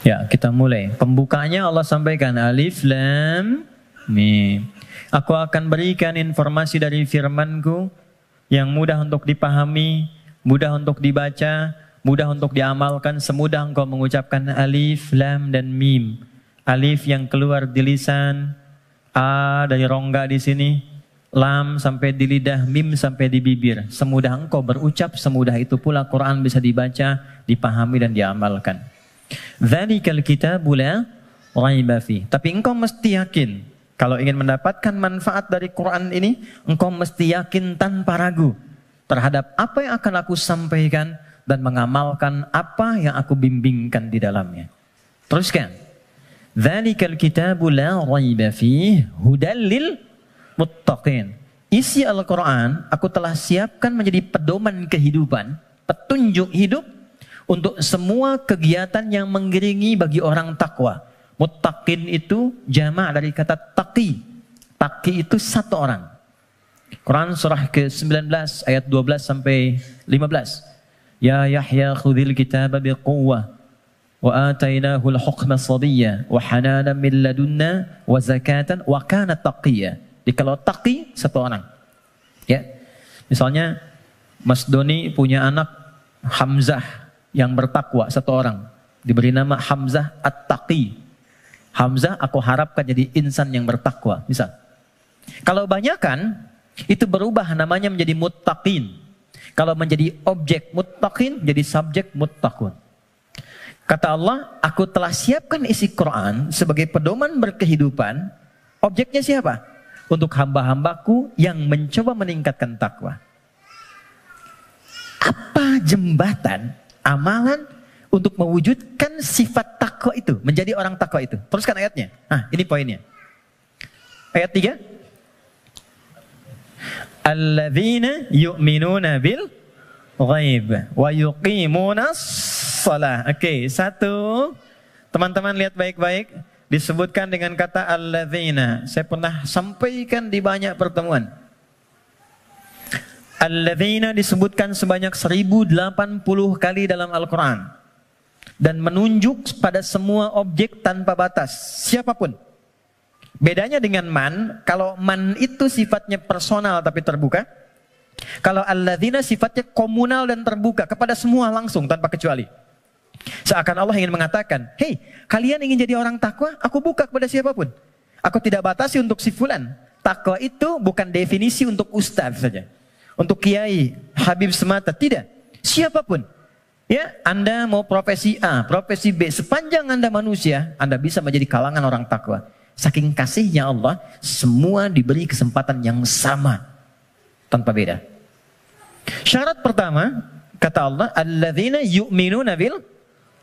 Ya, kita mulai. Pembukanya Allah sampaikan Alif Lam Mim. Aku akan berikan informasi dari firman-Ku yang mudah untuk dipahami, mudah untuk dibaca, mudah untuk diamalkan, semudah engkau mengucapkan alif, lam, dan mim. Alif yang keluar di lisan, a dari rongga di sini, lam sampai di lidah, mim sampai di bibir. Semudah engkau berucap, semudah itu pula Quran bisa dibaca, dipahami, dan diamalkan. Dzalikal kitabu la raiba fi. Tapi engkau mesti yakin, kalau ingin mendapatkan manfaat dari Quran ini, engkau mesti yakin tanpa ragu terhadap apa yang akan aku sampaikan dan mengamalkan apa yang aku bimbingkan di dalamnya. Teruskan. Dzalikal kitabu la raiba fihi hudal lil muttaqin. Isi Al-Quran aku telah siapkan menjadi pedoman kehidupan, petunjuk hidup untuk semua kegiatan yang mengiringi bagi orang takwa. Muttaqin itu jamak dari kata taqi. Taqi itu satu orang. Quran surah ke-19 ayat 12 sampai 15. Ya Yahya khudhil kitaba biquwwah wa atainahu al-hukma sabiyya wa hananan min ladunna wa zakatan wa kana taqiyya. Jadi kalau taqi satu orang. Ya. Misalnya Mas Doni punya anak Hamzah yang bertakwa satu orang. Diberi nama Hamzah At-Taqi. Hamzah aku harapkan jadi insan yang bertakwa. Misal. Kalau banyakan itu berubah namanya menjadi muttaqin. Kalau menjadi objek muttaqin, jadi subjek muttaqun. Kata Allah, aku telah siapkan isi Quran sebagai pedoman berkehidupan. Objeknya siapa? Untuk hamba-hambaku yang mencoba meningkatkan takwa. Apa jembatan, amalan untuk mewujudkan sifat takwa itu, menjadi orang takwa itu? Teruskan ayatnya. Nah, ini poinnya. Ayat 3. Alladzina yu'minuna bil ghaib wa yuqimunas shalah. Oke, satu. Teman-teman lihat baik-baik, disebutkan dengan kata alladzina. Saya pernah sampaikan di banyak pertemuan. Alladzina disebutkan sebanyak 1080 kali dalam Al-Quran dan menunjuk pada semua objek tanpa batas, siapapun. Bedanya dengan man, kalau man itu sifatnya personal tapi terbuka. Kalau alladzina sifatnya komunal dan terbuka kepada semua langsung tanpa kecuali. Seakan Allah ingin mengatakan, hei, kalian ingin jadi orang takwa, aku buka kepada siapapun. Aku tidak batasi untuk si fulan. Takwa itu bukan definisi untuk ustaz saja, untuk kiai, habib semata, tidak. Siapapun. Ya, Anda mau profesi A, profesi B, sepanjang Anda manusia, Anda bisa menjadi kalangan orang takwa. Saking kasihnya Allah, semua diberi kesempatan yang sama, tanpa beda. Syarat pertama, kata Allah, alladzina yu'minuna bil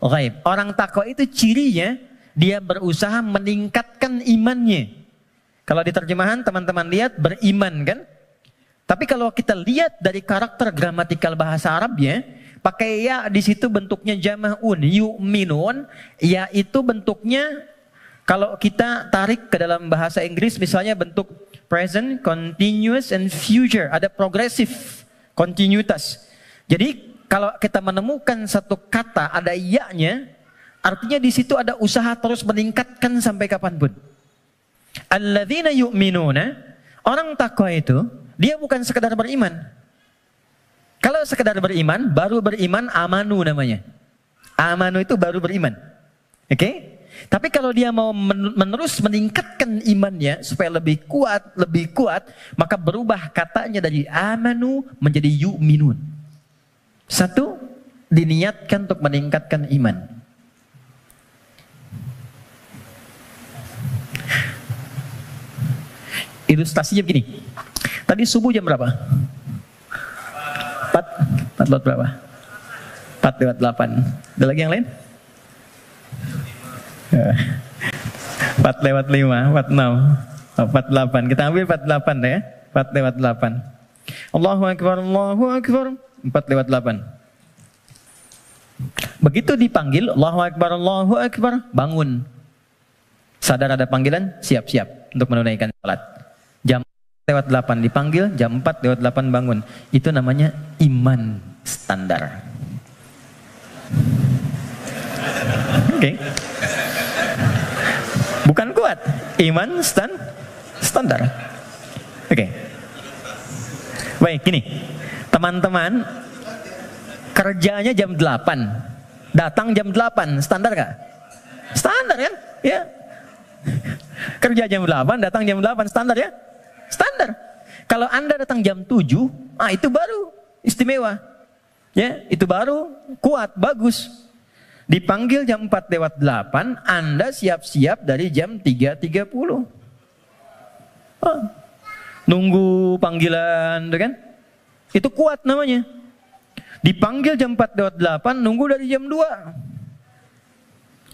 ghaib. Orang takwa itu cirinya, dia berusaha meningkatkan imannya. Kalau di terjemahan teman-teman lihat beriman kan? Tapi kalau kita lihat dari karakter gramatikal bahasa Arabnya, pakai ya di situ bentuknya jama'un, yu'minun, ya itu bentuknya. Kalau kita tarik ke dalam bahasa Inggris misalnya bentuk present, continuous, and future. Ada progresif, kontinuitas. Jadi kalau kita menemukan satu kata ada ya-nya, artinya di situ ada usaha terus meningkatkan sampai kapanpun. Alladzina yu'minuna, orang takwa itu, dia bukan sekedar beriman. Kalau sekedar beriman, baru beriman amanu namanya. Amanu itu baru beriman. Oke? Tapi kalau dia mau menerus meningkatkan imannya supaya lebih kuat, maka berubah katanya dari amanu menjadi yu'minun. Satu, diniatkan untuk meningkatkan iman. Ilustrasinya begini. Tadi subuh jam berapa? 4 lewat berapa? 4 lewat 8. Ada lagi yang lain? 4 lewat 5, 4 6, 48. Kita ambil 48 ya. 4 lewat 8. Allahu Akbar, Allahu Akbar. 4 lewat 8. Begitu dipanggil, Allahu Akbar, Allahu Akbar, bangun. Sadar ada panggilan, siap-siap untuk menunaikan salat. Jam 4 lewat 8 dipanggil, jam 4 lewat 8 bangun. Itu namanya iman standar. Oke. Bukan kuat, iman standar. Oke. Baik, gini. Teman-teman, kerjanya jam 8, datang jam 8, standar gak? Standar kan? Ya. Kerja jam 8, datang jam 8, standar ya? Standar. Kalau Anda datang jam 7, itu baru istimewa. Ya, itu baru kuat, bagus. Dipanggil jam 4 lewat 8, Anda siap-siap dari jam 3.30. Nunggu panggilan, kan? Itu kuat namanya. Dipanggil jam 4 lewat 8, nunggu dari jam 2.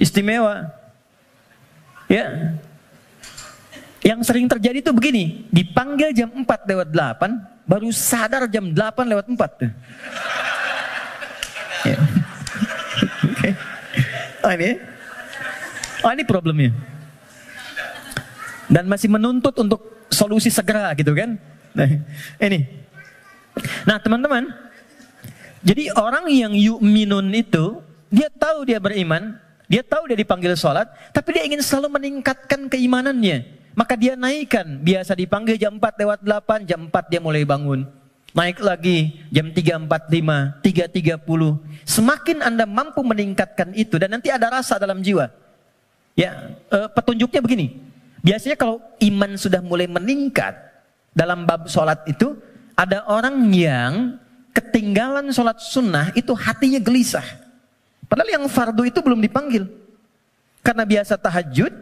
Istimewa. Ya. Yang sering terjadi itu begini, dipanggil jam 4 lewat 8, baru sadar jam 8 lewat 4. Ya. Okay. Ini problemnya. Dan masih menuntut untuk solusi segera gitu kan. Nah, ini. Nah, teman-teman, jadi orang yang yu'minun itu, dia tahu dia beriman, dia tahu dia dipanggil sholat, tapi dia ingin selalu meningkatkan keimanannya. Maka dia naikkan, biasa dipanggil jam 4 lewat 8, jam 4 dia mulai bangun. Naik lagi jam 3.45, 3.30. Semakin Anda mampu meningkatkan itu, dan nanti ada rasa dalam jiwa. Ya, petunjuknya begini. Biasanya kalau iman sudah mulai meningkat, dalam bab sholat itu, ada orang yang ketinggalan sholat sunnah, itu hatinya gelisah. Padahal yang fardu itu belum dipanggil. Karena biasa tahajud,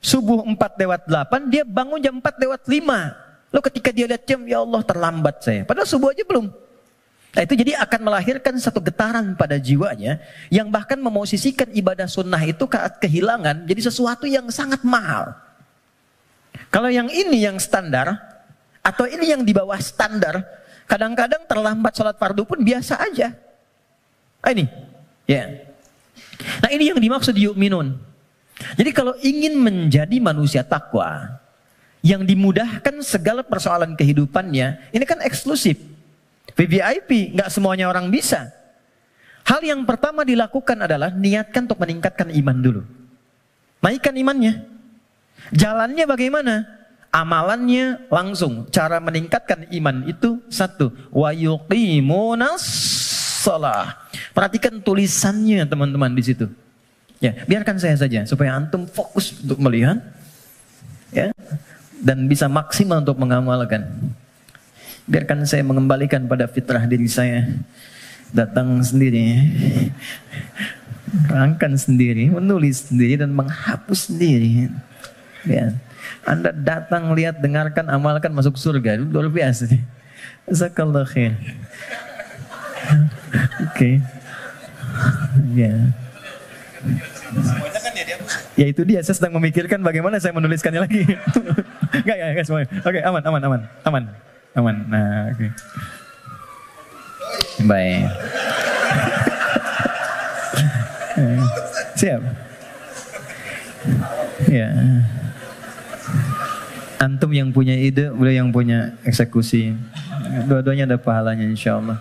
subuh 4 lewat 8, dia bangun jam 4 lewat 5. Lalu ketika dia lihat jam, ya Allah terlambat saya. Padahal subuh aja belum. Nah itu jadi akan melahirkan satu getaran pada jiwanya, yang bahkan memosisikan ibadah sunnah itu kehilangan, jadi sesuatu yang sangat mahal. Kalau yang ini yang standar, atau ini yang di bawah standar, kadang-kadang terlambat sholat fardu pun biasa aja. Nah ini, ya. Nah ini yang dimaksud yu'minun. Jadi kalau ingin menjadi manusia takwa yang dimudahkan segala persoalan kehidupannya, ini kan eksklusif, VVIP, nggak semuanya orang bisa. Hal yang pertama dilakukan adalah niatkan untuk meningkatkan iman dulu. Naikkan imannya. Jalannya bagaimana? Amalannya langsung. Cara meningkatkan iman itu satu, wa yuqimunas shalah. Perhatikan tulisannya teman-teman di situ. Ya, biarkan saya saja supaya antum fokus untuk melihat, ya, dan bisa maksimal untuk mengamalkan. Biarkan saya mengembalikan pada fitrah diri saya. Datang sendiri, rangkan sendiri, menulis sendiri dan menghapus sendiri. Ya, Anda datang, lihat, dengarkan, amalkan, masuk surga. Itu luar biasa. Jazakallah khair. Oke. Ya. Ya itu dia, saya sedang memikirkan bagaimana saya menuliskannya lagi. Enggak ya, semuanya. Oke, aman. Nah, oke. Baik. Siap. Ya. Antum yang punya ide, beliau yang punya eksekusi. Dua-duanya ada pahalanya insyaallah.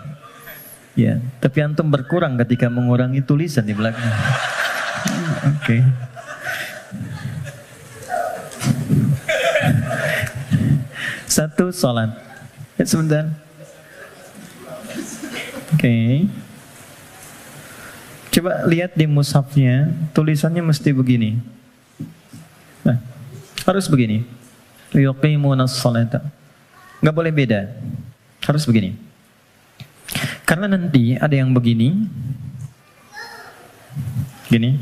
Ya, tapi antum berkurang ketika mengurangi tulisan di belakang. Oke. Satu, salat. Ya, sebentar. Oke. Coba lihat di mushafnya, tulisannya mesti begini. Harus begini. Yuqimunas salata. Nggak boleh beda. Harus begini. Karena nanti ada yang begini. Gini.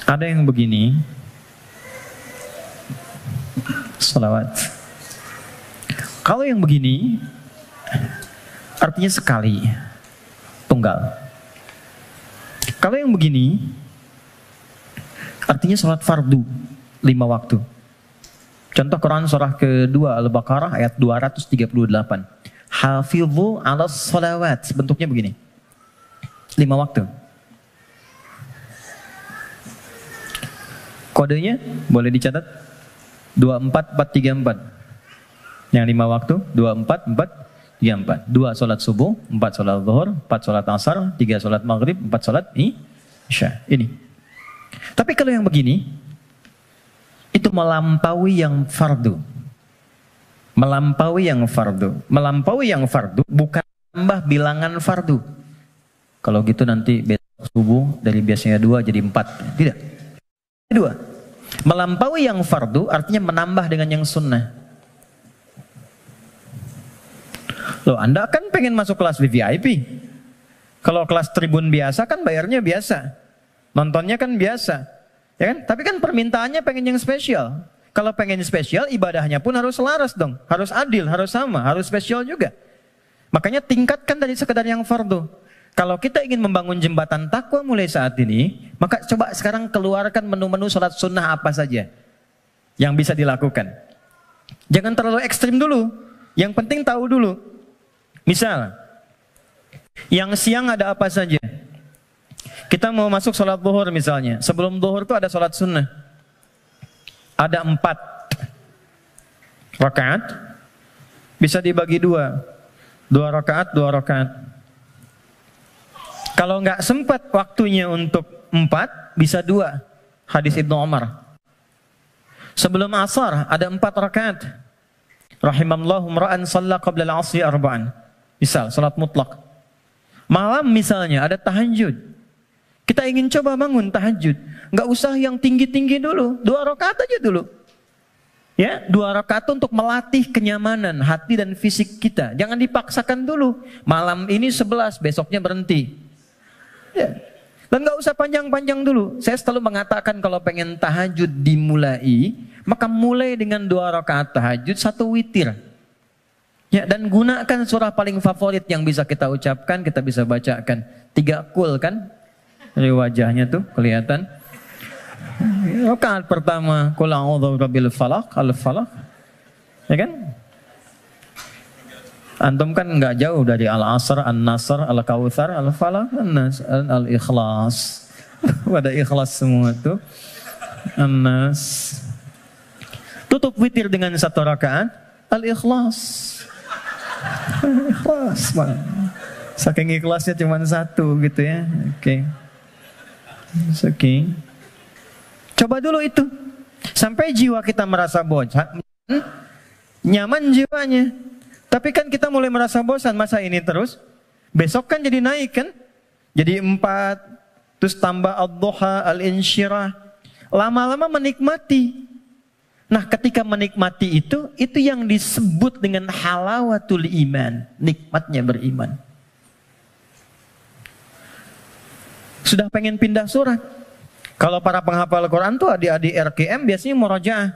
Ada yang begini. Salawat. Kalau yang begini artinya sekali, tunggal. Kalau yang begini artinya salat fardu 5 waktu. Contoh Quran surah kedua Al-Baqarah ayat 238. Hafidhu 'alas salawat. Bentuknya begini. 5 waktu. Kodenya boleh dicatat 24434. Yang 5 waktu 24434. 2 salat subuh, 4 salat zuhur, 4 salat asar, 3 salat maghrib, 4 salat isya. Ini. Tapi kalau yang begini itu melampaui yang fardu. Melampaui yang fardu. Melampaui yang fardu bukan tambah bilangan fardu. Kalau gitu nanti besok subuh dari biasanya 2 jadi 4. Tidak. 2. Melampaui yang fardu artinya menambah dengan yang sunnah. Loh, Anda kan pengen masuk kelas VIP. Kalau kelas tribun biasa kan bayarnya biasa. Nontonnya kan biasa. Ya kan? Tapi kan permintaannya pengen yang spesial. Kalau pengen spesial, ibadahnya pun harus selaras dong. Harus adil, harus sama, harus spesial juga. Makanya tingkatkan dari sekedar yang fardu. Kalau kita ingin membangun jembatan takwa mulai saat ini, maka coba sekarang keluarkan menu-menu salat sunnah apa saja yang bisa dilakukan. Jangan terlalu ekstrim dulu. Yang penting tahu dulu. Misal, yang siang ada apa saja? Kita mau masuk sholat zuhur misalnya. Sebelum zuhur itu ada sholat sunnah. Ada 4 rakaat. Bisa dibagi 2. 2 rakaat, 2 rakaat. Kalau nggak sempat waktunya untuk 4, bisa 2. Hadis Ibnu Umar. Sebelum asar ada 4 rakaat. Rahimallahu mra'an shalla qabla al-'asri arba'an. Misal, salat mutlak. Malam misalnya ada tahajud. Kita ingin coba bangun tahajud. Nggak usah yang tinggi-tinggi dulu. 2 rakaat aja dulu. Ya, 2 rakaat untuk melatih kenyamanan hati dan fisik kita. Jangan dipaksakan dulu. Malam ini 11, besoknya berhenti. Ya. Dan nggak usah panjang-panjang dulu. Saya selalu mengatakan kalau pengen tahajud dimulai, maka mulai dengan 2 rakaat tahajud, 1 witir. Ya, dan gunakan surah paling favorit yang bisa kita ucapkan, kita bisa bacakan. 3 kul kan? Dari wajahnya tuh kelihatan. Rakaat pertama, qul a'udzu birabbil falaq, al-falaq. Ya kan? Antum kan enggak jauh dari al-asr, an-nasr, al-kautsar, al-falaq, an-nas, al-ikhlas. Ada ikhlas semua tuh. An-nas. Tutup witir dengan 1 rakaat, al-ikhlas. Ikhlas, Bang. Saking ikhlasnya cuma 1 gitu ya. Oke. Oke. Coba dulu itu. Sampai jiwa kita merasa bosan, nyaman jiwanya. Tapi kan kita mulai merasa bosan, masa ini terus? Besok kan jadi naik kan? Jadi 4, terus tambah ad-duha, al-insyirah. Lama-lama menikmati. Nah, ketika menikmati itu yang disebut dengan halawatul iman, nikmatnya beriman. Sudah pengen pindah surat. Kalau para penghafal Quran tuh adik-adik RKM biasanya murajaah.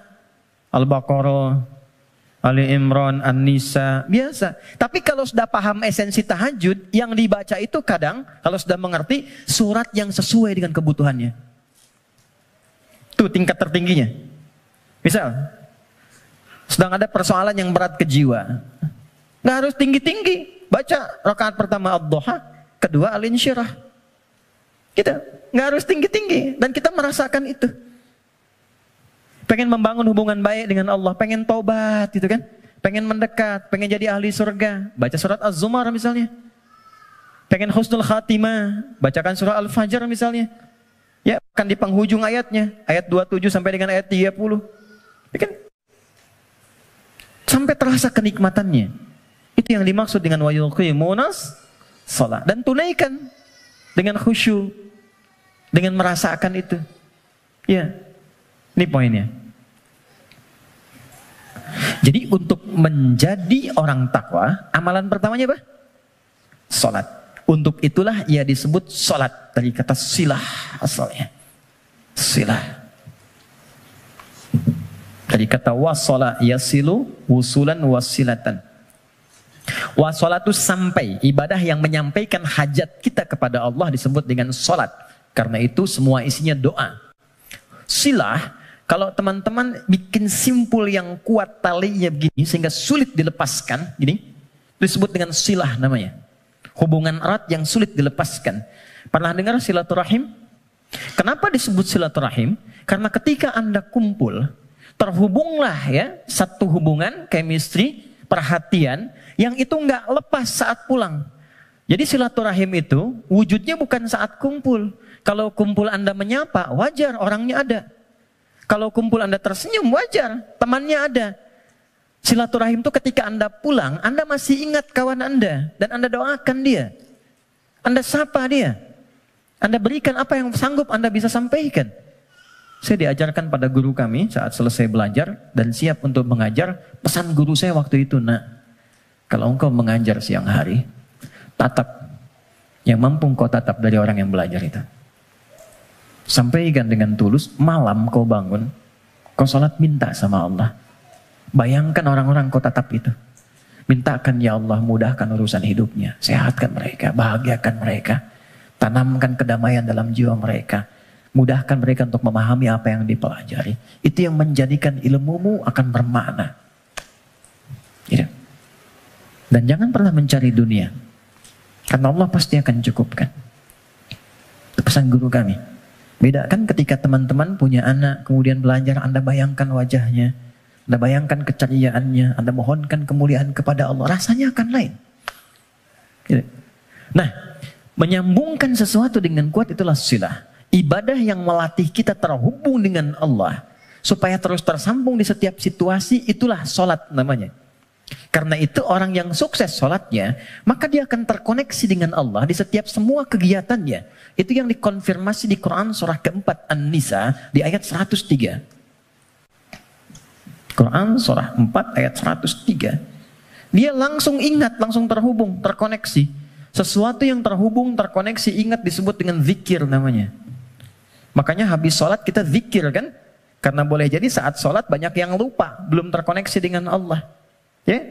Al-Baqarah, Ali Imran, An-Nisa, biasa. Tapi kalau sudah paham esensi tahajud, yang dibaca itu kadang kalau sudah mengerti surat yang sesuai dengan kebutuhannya. Itu tingkat tertingginya. Misal, sedang ada persoalan yang berat ke jiwa. Nggak harus tinggi-tinggi. Baca rakaat pertama ad-duha, kedua al-insyirah. Kita nggak harus tinggi-tinggi. Dan kita merasakan itu. Pengen membangun hubungan baik dengan Allah. Pengen taubat gitu kan. Pengen mendekat. Pengen jadi ahli surga. Baca surat Az-Zumar misalnya. Pengen husnul khatimah. Bacakan surah Al-Fajr misalnya. Ya, akan di penghujung ayatnya. Ayat 27 sampai dengan ayat 30. Ya kan? Sampai terasa kenikmatannya. Itu yang dimaksud dengan wa yuqimunas shalah. Dan tunaikan dengan khusyuk, dengan merasakan itu. Ya, ini poinnya. Jadi untuk menjadi orang takwa, amalan pertamanya apa? Salat. Untuk itulah ia disebut salat, dari kata silah asalnya. Silah. Dari kata wasala yasilu wusulan wasilatan. Wasolatu sampai, ibadah yang menyampaikan hajat kita kepada Allah disebut dengan salat. Karena itu semua isinya doa. Silah, kalau teman-teman bikin simpul yang kuat talinya begini sehingga sulit dilepaskan, gini, disebut dengan silah namanya. Hubungan erat yang sulit dilepaskan. Pernah dengar silaturahim? Kenapa disebut silaturahim? Karena ketika Anda kumpul, terhubunglah ya satu hubungan, chemistry, perhatian, yang itu nggak lepas saat pulang. Jadi silaturahim itu wujudnya bukan saat kumpul. Kalau kumpul Anda menyapa, wajar orangnya ada. Kalau kumpul Anda tersenyum, wajar, temannya ada. Silaturahim itu ketika Anda pulang, Anda masih ingat kawan Anda. Dan Anda doakan dia. Anda sapa dia. Anda berikan apa yang sanggup Anda bisa sampaikan. Saya diajarkan pada guru kami saat selesai belajar dan siap untuk mengajar. Pesan guru saya waktu itu, nak, kalau engkau mengajar siang hari, tatap. Yang mampu engkau tatap dari orang yang belajar itu. Sampaikan dengan tulus, malam kau bangun, kau sholat minta sama Allah. Bayangkan orang-orang kau tatap itu. Mintakan ya Allah mudahkan urusan hidupnya. Sehatkan mereka, bahagiakan mereka. Tanamkan kedamaian dalam jiwa mereka. Mudahkan mereka untuk memahami apa yang dipelajari. Itu yang menjadikan ilmumu akan bermakna. Gitu. Dan jangan pernah mencari dunia. Karena Allah pasti akan cukupkan. Itu pesan guru kami. Bedakan ketika teman-teman punya anak, kemudian belajar, Anda bayangkan wajahnya, Anda bayangkan keceriaannya, Anda mohonkan kemuliaan kepada Allah, rasanya akan lain. Gitu. Nah, menyambungkan sesuatu dengan kuat itulah silah. Ibadah yang melatih kita terhubung dengan Allah, supaya terus tersambung di setiap situasi, itulah sholat namanya. Karena itu orang yang sukses sholatnya, maka dia akan terkoneksi dengan Allah di setiap semua kegiatannya. Itu yang dikonfirmasi di Quran surah keempat An-Nisa di ayat 103. Quran surah 4 ayat 103. Dia langsung ingat, langsung terhubung, terkoneksi. Sesuatu yang terhubung, terkoneksi, ingat disebut dengan zikir namanya. Makanya habis sholat kita zikir kan? Karena boleh jadi saat sholat banyak yang lupa, belum terkoneksi dengan Allah. Ya,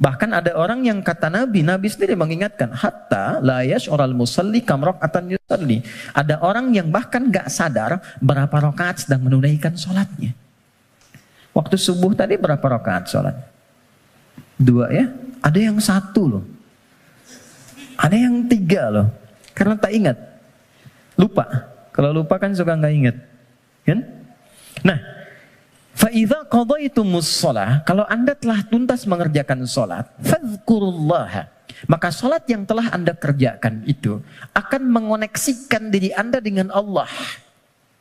bahkan ada orang yang kata Nabi sendiri mengingatkan, hatta la yash'ural musalli kam raka'atan yusalli. Ada orang yang bahkan gak sadar berapa rakaat sedang menunaikan sholatnya. Waktu subuh tadi berapa rakaat sholat? 2 ya? Ada yang 1 loh. Ada yang 3 loh. Karena tak ingat. Lupa. Kalau lupa kan suka gak ingat. Kan? Nah, فَإِذَا قَضَيْتُمُ الصَّلَاةَ, kalau Anda telah tuntas mengerjakan sholat, فَاذْكُرُوا, maka sholat yang telah Anda kerjakan itu akan mengoneksikan diri Anda dengan Allah.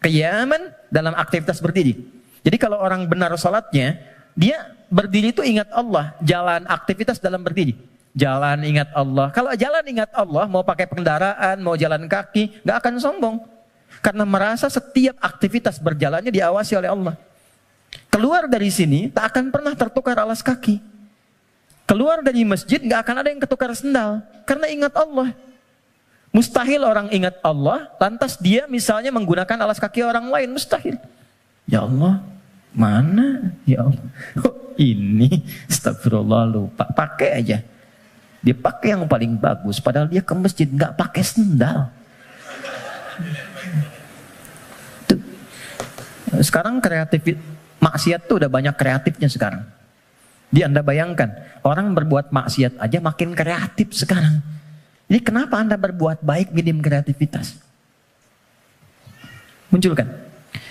Qiyaman, dalam aktivitas berdiri. Jadi kalau orang benar sholatnya, dia berdiri itu ingat Allah. Jalan, aktivitas dalam berdiri. Jalan ingat Allah. Kalau jalan ingat Allah, mau pakai kendaraan, mau jalan kaki, gak akan sombong. Karena merasa setiap aktivitas berjalannya diawasi oleh Allah. Keluar dari sini tak akan pernah tertukar alas kaki. Keluar dari masjid gak akan ada yang ketukar sendal. Karena ingat Allah. Mustahil orang ingat Allah, lantas dia misalnya menggunakan alas kaki orang lain. Mustahil. Ya Allah, mana? Ya Allah. Oh, ini, astagfirullah, lupa. Pakai aja. Dia pakai yang paling bagus. Padahal dia ke masjid gak pakai sendal. Tuh. Sekarang kreatif. Maksiat tuh udah banyak kreatifnya sekarang. Dia Anda bayangkan, orang berbuat maksiat aja makin kreatif sekarang. Jadi kenapa Anda berbuat baik minim kreativitas? Munculkan.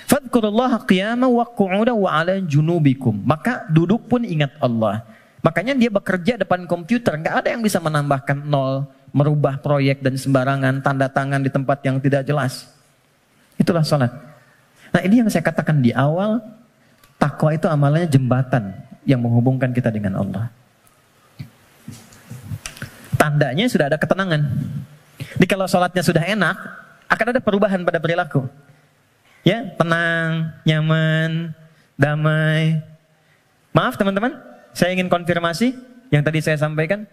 Fadhkurullaha qiyaman wa qu'udan wa 'ala junubikum. Maka duduk pun ingat Allah. Makanya dia bekerja depan komputer, nggak ada yang bisa menambahkan nol, merubah proyek dan sembarangan, tanda tangan di tempat yang tidak jelas. Itulah sholat. Nah, ini yang saya katakan di awal. Takwa itu amalannya jembatan yang menghubungkan kita dengan Allah. Tandanya sudah ada ketenangan. Jadi kalau sholatnya sudah enak, akan ada perubahan pada perilaku. Ya, tenang, nyaman, damai. Maaf teman-teman, saya ingin konfirmasi yang tadi saya sampaikan.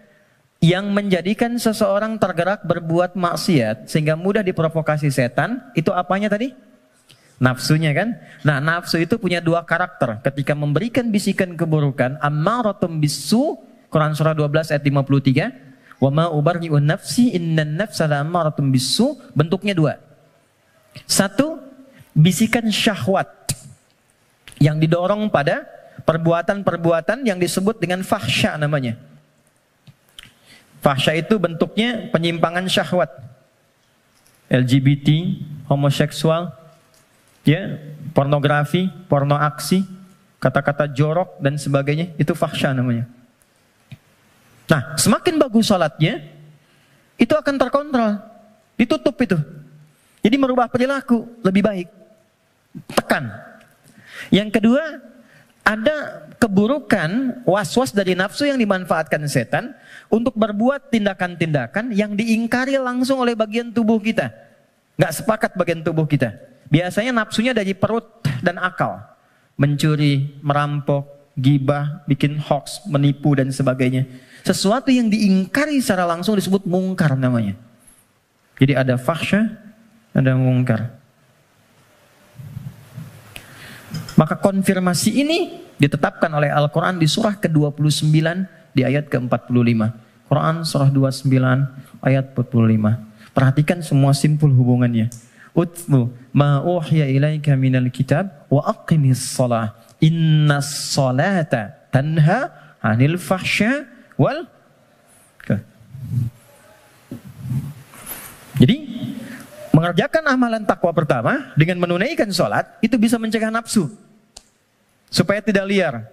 Yang menjadikan seseorang tergerak berbuat maksiat sehingga mudah diprovokasi setan, itu apanya tadi? Nafsunya kan? Nah, nafsu itu punya dua karakter. Ketika memberikan bisikan keburukan, ammaratum bisu, Quran surah 12 ayat 53, wa ma ubarri'un nafsi innan nafsa la'ammaratum bisu, bentuknya dua. Satu, bisikan syahwat yang didorong pada perbuatan-perbuatan yang disebut dengan fahsya namanya. Fahsya itu bentuknya penyimpangan syahwat. LGBT, homoseksual, ya, pornografi, porno aksi, kata-kata jorok dan sebagainya, itu fahsya namanya. Nah, semakin bagus salatnya, itu akan terkontrol, ditutup itu. Jadi merubah perilaku lebih baik. Tekan. Yang kedua, ada keburukan, was-was dari nafsu yang dimanfaatkan setan untuk berbuat tindakan-tindakan yang diingkari langsung oleh bagian tubuh kita. Nggak sepakat bagian tubuh kita. Biasanya nafsunya dari perut dan akal. Mencuri, merampok, gibah, bikin hoax, menipu dan sebagainya. Sesuatu yang diingkari secara langsung disebut mungkar namanya. Jadi ada fahsya, ada mungkar. Maka konfirmasi ini ditetapkan oleh Al-Quran di surah ke-29 di ayat ke-45. Quran surah 29 ayat 45. Perhatikan semua simpul hubungannya. Utlu ma uhiya ilaika minal kitab wa aqimis shalah. Innas salata tanha 'anil fahsya wal. Jadi mengerjakan amalan takwa pertama dengan menunaikan sholat itu bisa mencegah nafsu supaya tidak liar,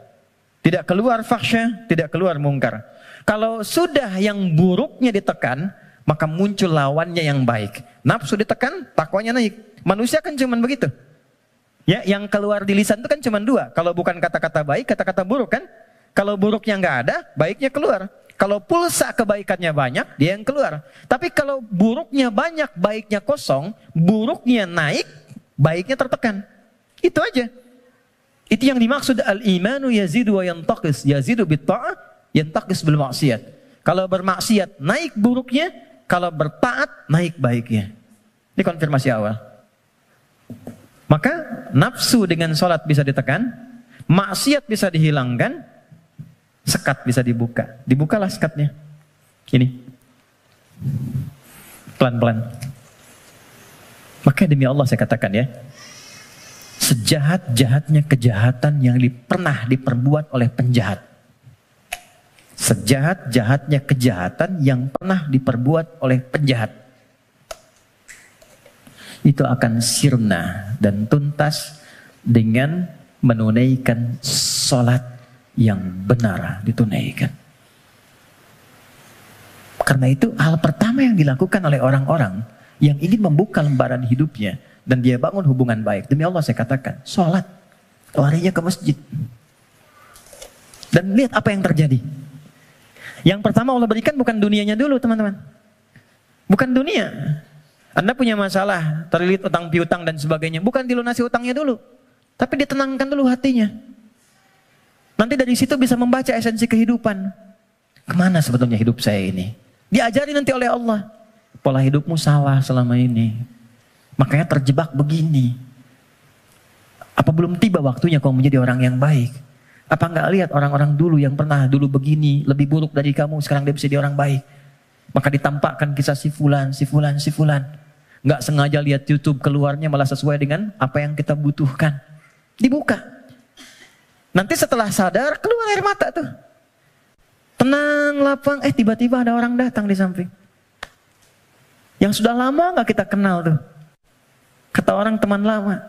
tidak keluar fahsya, tidak keluar mungkar. Kalau sudah yang buruknya ditekan, maka muncul lawannya yang baik. Nafsu ditekan, takwanya naik. Manusia kan cuman begitu. Ya, yang keluar di lisan itu kan cuman dua. Kalau bukan kata-kata baik, kata-kata buruk kan. Kalau buruknya nggak ada, baiknya keluar. Kalau pulsa kebaikannya banyak, dia yang keluar. Tapi kalau buruknya banyak, baiknya kosong, buruknya naik, baiknya tertekan. Itu aja. Itu yang dimaksud al-imanu yazidu wa yantaqis. Yazidu bitta'ah, yantaqis bil maksiat. Kalau bermaksiat, naik buruknya. Kalau bertaat, naik baiknya. Ini konfirmasi awal. Maka nafsu dengan sholat bisa ditekan, maksiat bisa dihilangkan, sekat bisa dibuka. Dibukalah sekatnya. Ini. Pelan-pelan. Maka demi Allah saya katakan ya, sejahat-jahatnya kejahatan yang pernah diperbuat oleh penjahat. Sejahat-jahatnya kejahatan yang pernah diperbuat oleh penjahat. Itu akan sirna dan tuntas dengan menunaikan sholat yang benar ditunaikan. Karena itu hal pertama yang dilakukan oleh orang-orang yang ingin membuka lembaran hidupnya dan dia bangun hubungan baik. Demi Allah saya katakan, sholat. Larinya ke masjid. Dan lihat apa yang terjadi. Yang pertama Allah berikan bukan dunianya dulu teman-teman. Bukan dunia. Anda punya masalah, terlilit utang piutang dan sebagainya. Bukan dilunasi utangnya dulu. Tapi ditenangkan dulu hatinya. Nanti dari situ bisa membaca esensi kehidupan. Kemana sebetulnya hidup saya ini? Diajari nanti oleh Allah. Pola hidupmu salah selama ini. Makanya terjebak begini. Apa belum tiba waktunya kau menjadi orang yang baik? Apa enggak lihat orang-orang dulu yang pernah dulu begini, lebih buruk dari kamu, sekarang dia bisa jadi orang baik. Maka ditampakkan kisah si fulan, si fulan, si fulan. Enggak sengaja lihat YouTube keluarnya malah sesuai dengan apa yang kita butuhkan. Dibuka. Nanti setelah sadar, keluar air mata tuh. Tenang, lapang, tiba-tiba ada orang datang di samping. Yang sudah lama enggak kita kenal tuh. Kata orang teman lama,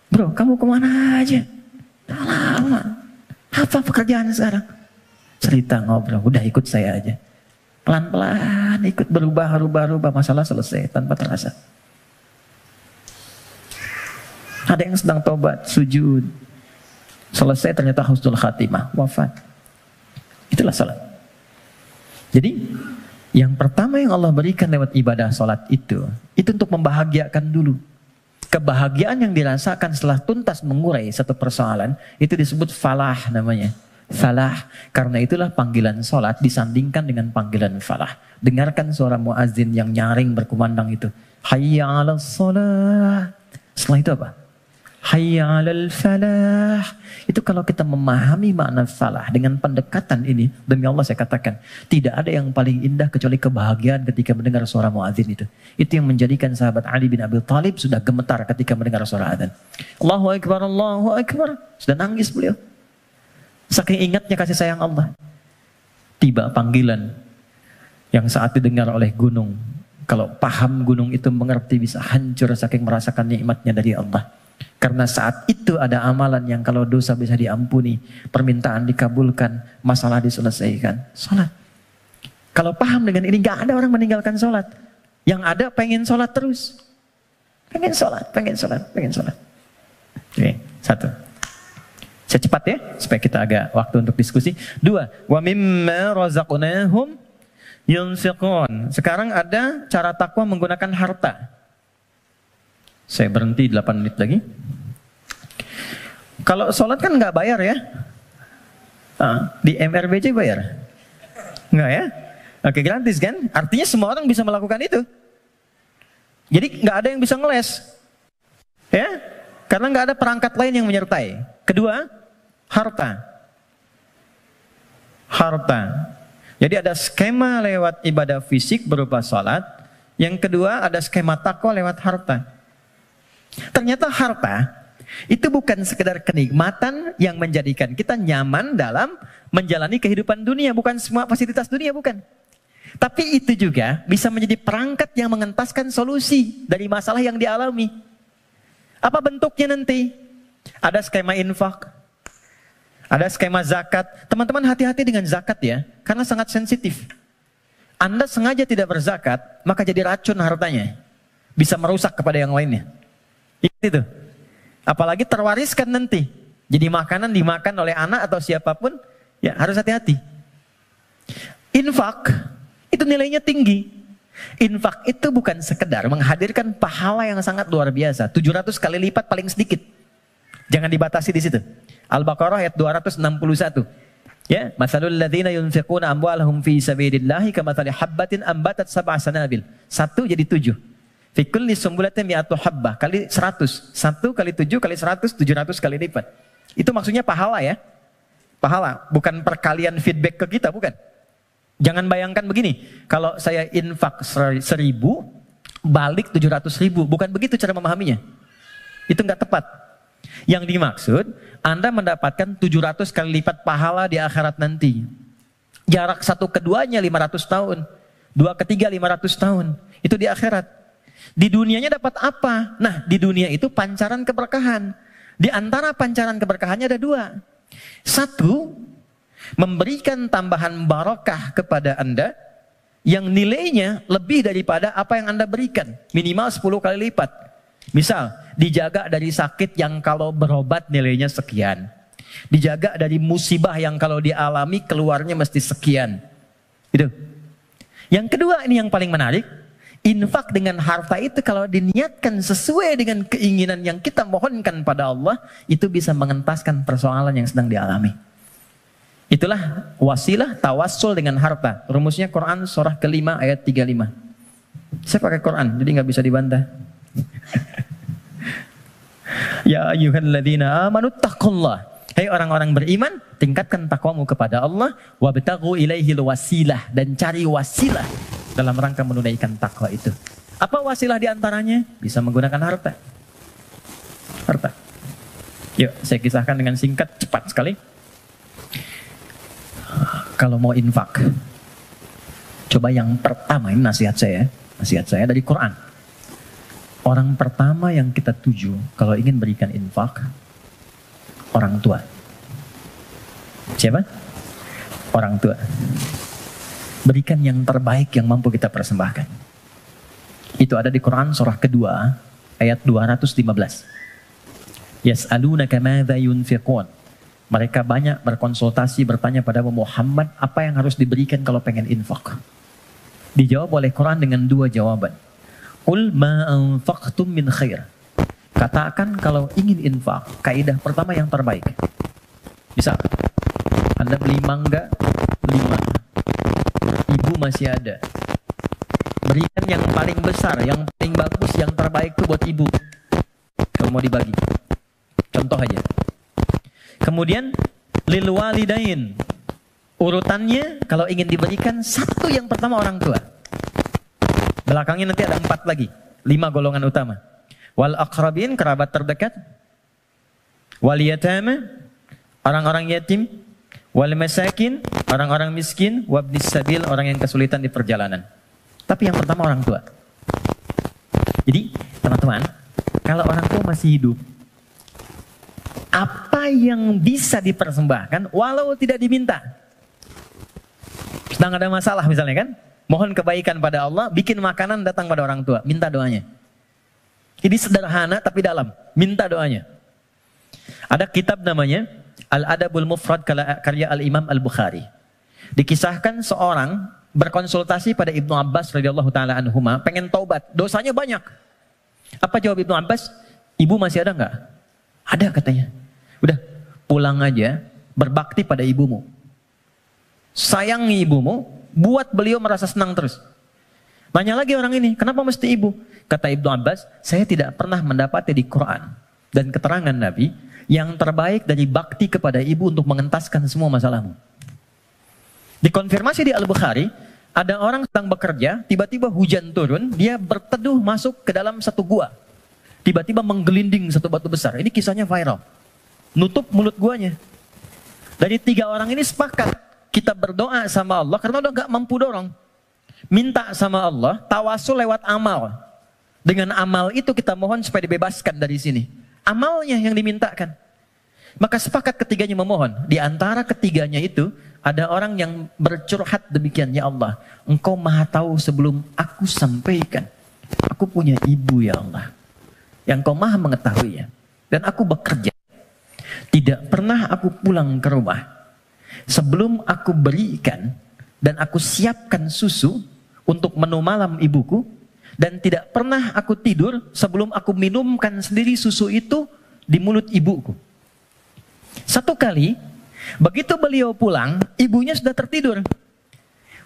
bro kamu kemana aja? Udah lama. Apa pekerjaan sekarang? Cerita ngobrol, udah ikut saya aja. Pelan-pelan ikut berubah, masalah selesai tanpa terasa. Ada yang sedang tobat, sujud. Selesai ternyata husnul khatimah, wafat. Itulah salat. Jadi yang pertama yang Allah berikan lewat ibadah salat itu untuk membahagiakan dulu. Kebahagiaan yang dirasakan setelah tuntas mengurai satu persoalan, itu disebut falah namanya. Falah. Karena itulah panggilan sholat disandingkan dengan panggilan falah. Dengarkan suara muazzin yang nyaring berkumandang itu. Hayya 'alas shalah. Setelah itu apa? Hayya 'alal falah. Itu kalau kita memahami makna falah dengan pendekatan ini, demi Allah saya katakan, tidak ada yang paling indah kecuali kebahagiaan ketika mendengar suara muadzin itu. Itu yang menjadikan sahabat Ali bin Abi Thalib sudah gemetar ketika mendengar suara adzan. Allahu Akbar, Allahu Akbar. Sudah nangis beliau. Saking ingatnya kasih sayang Allah. Tiba panggilan yang saat didengar oleh gunung. Kalau paham gunung itu mengerti bisa hancur saking merasakan nikmatnya dari Allah. Karena saat itu ada amalan yang kalau dosa bisa diampuni, permintaan dikabulkan, masalah diselesaikan. Sholat. Kalau paham dengan ini, gak ada orang meninggalkan sholat. Yang ada pengen sholat terus. Pengen sholat, pengen sholat, pengen sholat. Oke, satu. Saya cepat ya, supaya kita agak waktu untuk diskusi. Dua, wa mimma razaqnahum yunfiqun. Sekarang ada cara takwa menggunakan harta. Saya berhenti 8 menit lagi. Kalau sholat kan nggak bayar ya? Di MRBJ bayar? Nggak ya? Oke, gratis kan? Artinya semua orang bisa melakukan itu. Jadi nggak ada yang bisa ngeles. Ya? Karena nggak ada perangkat lain yang menyertai. Kedua, harta. Harta. Jadi ada skema lewat ibadah fisik berupa sholat. Yang kedua ada skema takwa lewat harta. Ternyata harta itu bukan sekedar kenikmatan yang menjadikan kita nyaman dalam menjalani kehidupan dunia. Bukan semua fasilitas dunia, bukan. Tapi itu juga bisa menjadi perangkat yang mengentaskan solusi dari masalah yang dialami. Apa bentuknya nanti? Ada skema infak, ada skema zakat. Teman-teman hati-hati dengan zakat ya, karena sangat sensitif. Anda sengaja tidak berzakat, maka jadi racun hartanya. Bisa merusak kepada yang lainnya. Itu. Apalagi terwariskan nanti. Jadi makanan dimakan oleh anak atau siapapun, ya harus hati-hati. Infak, itu nilainya tinggi. Infak itu bukan sekedar menghadirkan pahala yang sangat luar biasa. 700 kali lipat paling sedikit. Jangan dibatasi di situ. Al-Baqarah ayat 261. Ya, masalul ladzina yunfiquna amwalahum fi sabilillahi kamathali habbatin ambatat sab'a sanabil. 1 jadi 7. Fi kulli sumbulatin mi'atu habbah kali 100. 1 kali 7 kali 100, 700 kali lipat. Itu maksudnya pahala ya. Pahala, bukan perkalian feedback ke kita, bukan. Jangan bayangkan begini, kalau saya infak 1.000, balik 700.000. Bukan begitu cara memahaminya. Itu nggak tepat. Yang dimaksud, Anda mendapatkan 700 kali lipat pahala di akhirat nanti. Jarak satu keduanya 500 tahun. 2 ketiga 500 tahun. Itu di akhirat. Di dunianya dapat apa? Nah, di dunia itu pancaran keberkahan. Di antara pancaran keberkahannya ada 2. 1, memberikan tambahan barakah kepada Anda yang nilainya lebih daripada apa yang Anda berikan. Minimal 10 kali lipat. Misal, dijaga dari sakit yang kalau berobat nilainya sekian. Dijaga dari musibah yang kalau dialami keluarnya mesti sekian. Itu. Yang kedua, ini yang paling menarik. Infak dengan harta itu kalau diniatkan sesuai dengan keinginan yang kita mohonkan pada Allah, itu bisa mengentaskan persoalan yang sedang dialami. Itulah wasilah tawassul dengan harta. Rumusnya Quran surah ke-5 ayat 35. Saya pakai Quran, jadi nggak bisa dibantah. Ya ayyuhalladzina amanu taqullah. Hai orang-orang beriman, tingkatkan takwamu kepada Allah, wabtaghu ilaihil wasilah, dan cari wasilah dalam rangka menunaikan takwa itu. Apa wasilah diantaranya? Bisa menggunakan harta. Harta. Yuk, saya kisahkan dengan singkat, cepat sekali. Kalau mau infak, coba yang pertama, ini nasihat saya dari Quran. Orang pertama yang kita tuju kalau ingin berikan infak, orang tua. Siapa? Orang tua. Berikan yang terbaik yang mampu kita persembahkan. Itu ada di Quran surah kedua ayat 215. Yas'alunaka madza yunfiqun. Mereka banyak berkonsultasi bertanya pada Muhammad apa yang harus diberikan kalau pengen infak. Dijawab oleh Quran dengan 2 jawaban. Qul ma anfaqtum min khair. Katakan kalau ingin infak, kaidah pertama yang terbaik. Bisa Anda beli mangga 5, ibu masih ada. Berikan yang paling besar, yang paling bagus, yang terbaik itu buat ibu. Kalau mau dibagi. Contoh aja. Kemudian lil walidain. Urutannya kalau ingin diberikan, satu yang pertama orang tua. Belakangnya nanti ada 4 lagi. 5 golongan utama. Wal aqrabin, kerabat terdekat. Wal yatama, orang-orang yatim. Wal masakin, orang-orang miskin. Wabnis sabil, orang yang kesulitan di perjalanan. Tapi yang pertama orang tua. Jadi teman-teman, kalau orang tua masih hidup, apa yang bisa dipersembahkan walau tidak diminta. Sedang ada masalah misalnya kan, mohon kebaikan pada Allah, bikin makanan datang pada orang tua, minta doanya. Ini sederhana tapi dalam, minta doanya. Ada kitab namanya Al-Adabul Mufrad karya Al-Imam Al-Bukhari. Dikisahkan seorang berkonsultasi pada Ibnu Abbas radhiyallahu taala anhuma, pengen taubat, dosanya banyak. Apa jawab Ibnu Abbas? Ibu masih ada nggak? Ada katanya. Udah, pulang aja, berbakti pada ibumu. Sayangi ibumu, buat beliau merasa senang terus. Nanya lagi orang ini, kenapa mesti ibu? Kata Ibnu Abbas, saya tidak pernah mendapati di Quran dan keterangan Nabi yang terbaik dari bakti kepada ibu untuk mengentaskan semua masalahmu. Dikonfirmasi di Al-Bukhari, ada orang sedang bekerja, tiba-tiba hujan turun, dia berteduh masuk ke dalam satu gua. Tiba-tiba menggelinding satu batu besar. Ini kisahnya viral. Nutup mulut guanya. Dari 3 orang ini sepakat, kita berdoa sama Allah karena udah gak mampu dorong. Minta sama Allah, tawasul lewat amal. Dengan amal itu kita mohon supaya dibebaskan dari sini. Amalnya yang dimintakan. Maka sepakat ketiganya memohon. Di antara ketiganya itu, ada orang yang bercurhat demikian, ya Allah, Engkau maha tahu sebelum aku sampaikan. Aku punya ibu ya Allah, yang Engkau maha mengetahuinya. Dan aku bekerja. Tidak pernah aku pulang ke rumah sebelum aku berikan dan aku siapkan susu untuk menu malam ibuku. Dan tidak pernah aku tidur sebelum aku minumkan sendiri susu itu di mulut ibuku. Satu kali, begitu beliau pulang, ibunya sudah tertidur.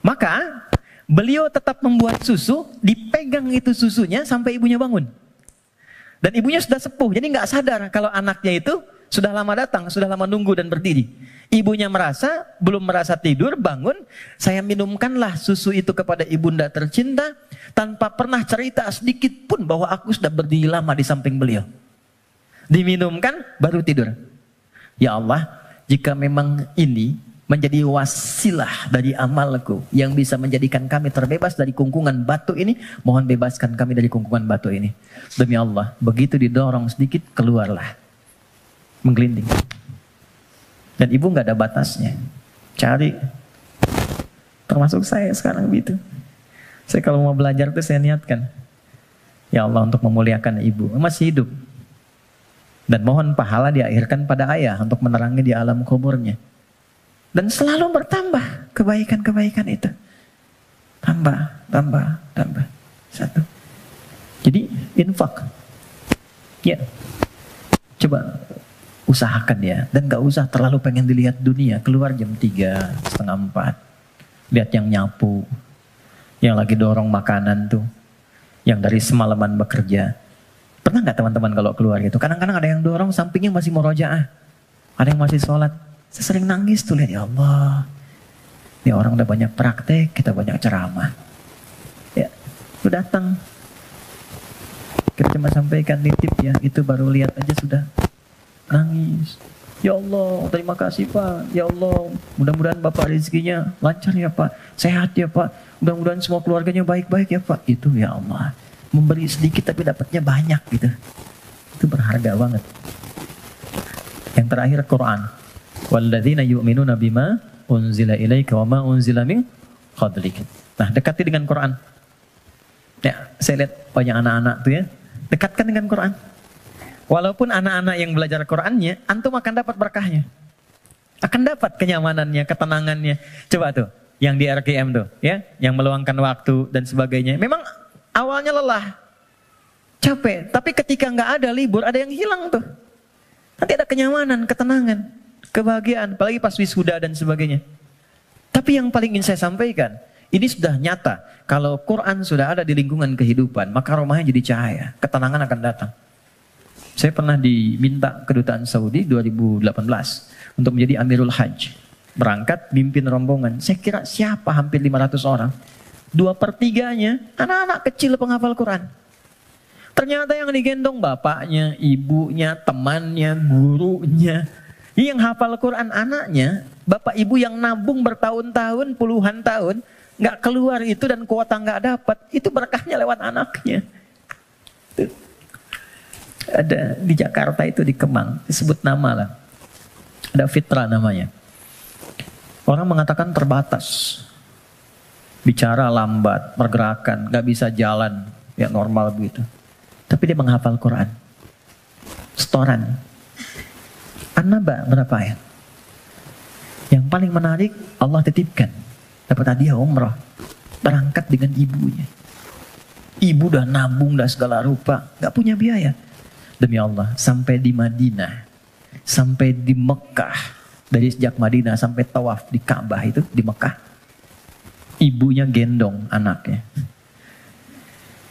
Maka, beliau tetap membuat susu, dipegang itu susunya sampai ibunya bangun. Dan ibunya sudah sepuh, jadi nggak sadar kalau anaknya itu sudah lama datang, sudah lama nunggu dan berdiri. Ibunya belum merasa tidur, bangun, saya minumkanlah susu itu kepada ibunda tercinta, tanpa pernah cerita sedikit pun bahwa aku sudah berdiri lama di samping beliau. Diminumkan, baru tidur. Ya Allah, jika memang ini menjadi wasilah dari amalku yang bisa menjadikan kami terbebas dari kungkungan batu ini, mohon bebaskan kami dari kungkungan batu ini. Demi Allah, begitu didorong sedikit, keluarlah. Menggelinding. Dan ibu nggak ada batasnya. Cari. Termasuk saya sekarang gitu. Saya kalau mau belajar tuh saya niatkan, ya Allah, untuk memuliakan ibu. Masih hidup. Dan mohon pahala diakhirkan pada ayah untuk menerangi di alam kuburnya. Dan selalu bertambah kebaikan-kebaikan itu. Tambah. Satu. Jadi infak. Ya. Coba usahakan ya, dan gak usah terlalu pengen dilihat dunia. Keluar jam 3, setengah 4, lihat yang nyapu, yang lagi dorong makanan tuh, yang dari semalaman bekerja. Pernah gak teman-teman kalau keluar gitu, kadang-kadang ada yang dorong sampingnya masih murojaah, ada yang masih sholat. Saya sering nangis tuh, lihat, ya Allah, ini orang udah banyak praktek, kita banyak ceramah. Ya, lu datang, kita cuma sampaikan nitip ya, itu baru lihat aja sudah nangis. Ya Allah, terima kasih Pak. Ya Allah, mudah-mudahan Bapak rezekinya lancar ya Pak. Sehat ya Pak. Mudah-mudahan semua keluarganya baik-baik ya Pak. Itu ya Allah. Memberi sedikit tapi dapatnya banyak gitu. Itu berharga banget. Yang terakhir Quran. Walladzina yu'minuna bima unzila ilaika wa ma unzila min qablik. Nah, dekati dengan Quran. Ya, saya lihat banyak anak-anak tuh ya. Dekatkan dengan Quran. Walaupun anak-anak yang belajar Qur'annya, antum akan dapat berkahnya. Akan dapat kenyamanannya, ketenangannya. Coba tuh, yang di RKM tuh, ya, yang meluangkan waktu dan sebagainya. Memang awalnya lelah. capek. Tapi ketika nggak ada libur, ada yang hilang tuh. Nanti ada kenyamanan, ketenangan, kebahagiaan. Apalagi pas wisuda dan sebagainya. Tapi yang paling ingin saya sampaikan, ini sudah nyata. Kalau Quran sudah ada di lingkungan kehidupan, maka rumahnya jadi cahaya. Ketenangan akan datang. Saya pernah diminta kedutaan Saudi 2018 untuk menjadi Amirul Hajj. Berangkat, mimpin rombongan. Saya kira siapa hampir 500 orang. 2/3-nya anak-anak kecil penghafal Quran. Ternyata yang digendong bapaknya, ibunya, temannya, gurunya. Yang hafal Quran anaknya, bapak ibu yang nabung bertahun-tahun, puluhan tahun, nggak keluar itu dan kuota nggak dapat, itu berkahnya lewat anaknya. Ada di Jakarta itu di Kemang, disebut nama lah. Ada Fitra namanya. Orang mengatakan terbatas. Bicara lambat, pergerakan, nggak bisa jalan, ya normal begitu. Tapi dia menghafal Quran. Setoran. An-Naba berapa ayat? Yang paling menarik, Allah titipkan. Dapat hadiah umrah. Berangkat dengan ibunya. Ibu udah nabung, udah segala rupa. Gak punya biaya. Demi Allah, sampai di Madinah. Sampai di Mekah. Dari sejak Madinah sampai tawaf di Ka'bah itu, di Mekah. Ibunya gendong anaknya.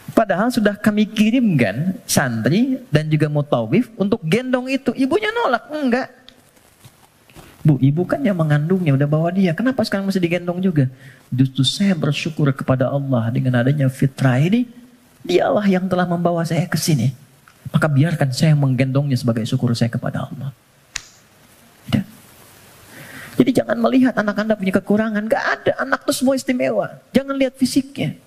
Padahal sudah kami kirimkan santri dan juga mutawif untuk gendong itu. Ibunya nolak. Enggak. Bu, ibu kan yang mengandungnya, udah bawa dia. Kenapa sekarang masih digendong juga? Justru saya bersyukur kepada Allah dengan adanya fitrah ini. Dialah yang telah membawa saya ke sini. Maka biarkan saya menggendongnya sebagai syukur saya kepada Allah. Tidak. Jadi jangan melihat anak Anda punya kekurangan. Gak ada. Anak itu semua istimewa. Jangan lihat fisiknya.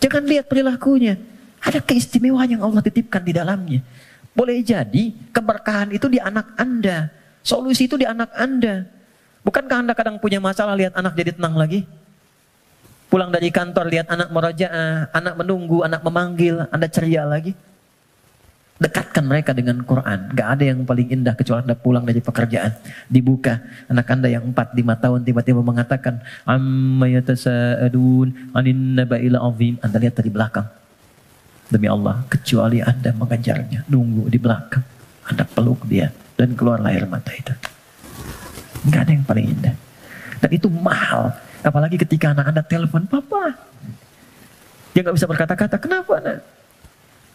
Jangan lihat perilakunya. Ada keistimewaan yang Allah titipkan di dalamnya. Boleh jadi keberkahan itu di anak Anda. Solusi itu di anak Anda. Bukankah Anda kadang punya masalah lihat anak jadi tenang lagi? Pulang dari kantor lihat anak merajaah, anak menunggu, anak memanggil, Anda ceria lagi. Dekatkan mereka dengan Quran. Gak ada yang paling indah kecuali Anda pulang dari pekerjaan. Dibuka. Anak Anda yang 4-5 tahun tiba-tiba mengatakan, Amma yatasa'adun anin naba'il azim. Anda lihat dari belakang. Demi Allah, kecuali Anda mengejarnya. Nunggu di belakang. Anda peluk dia. Dan keluar air mata itu. Gak ada yang paling indah. Dan itu mahal. Apalagi ketika anak Anda telepon, Papa. Dia gak bisa berkata-kata. Kenapa nak?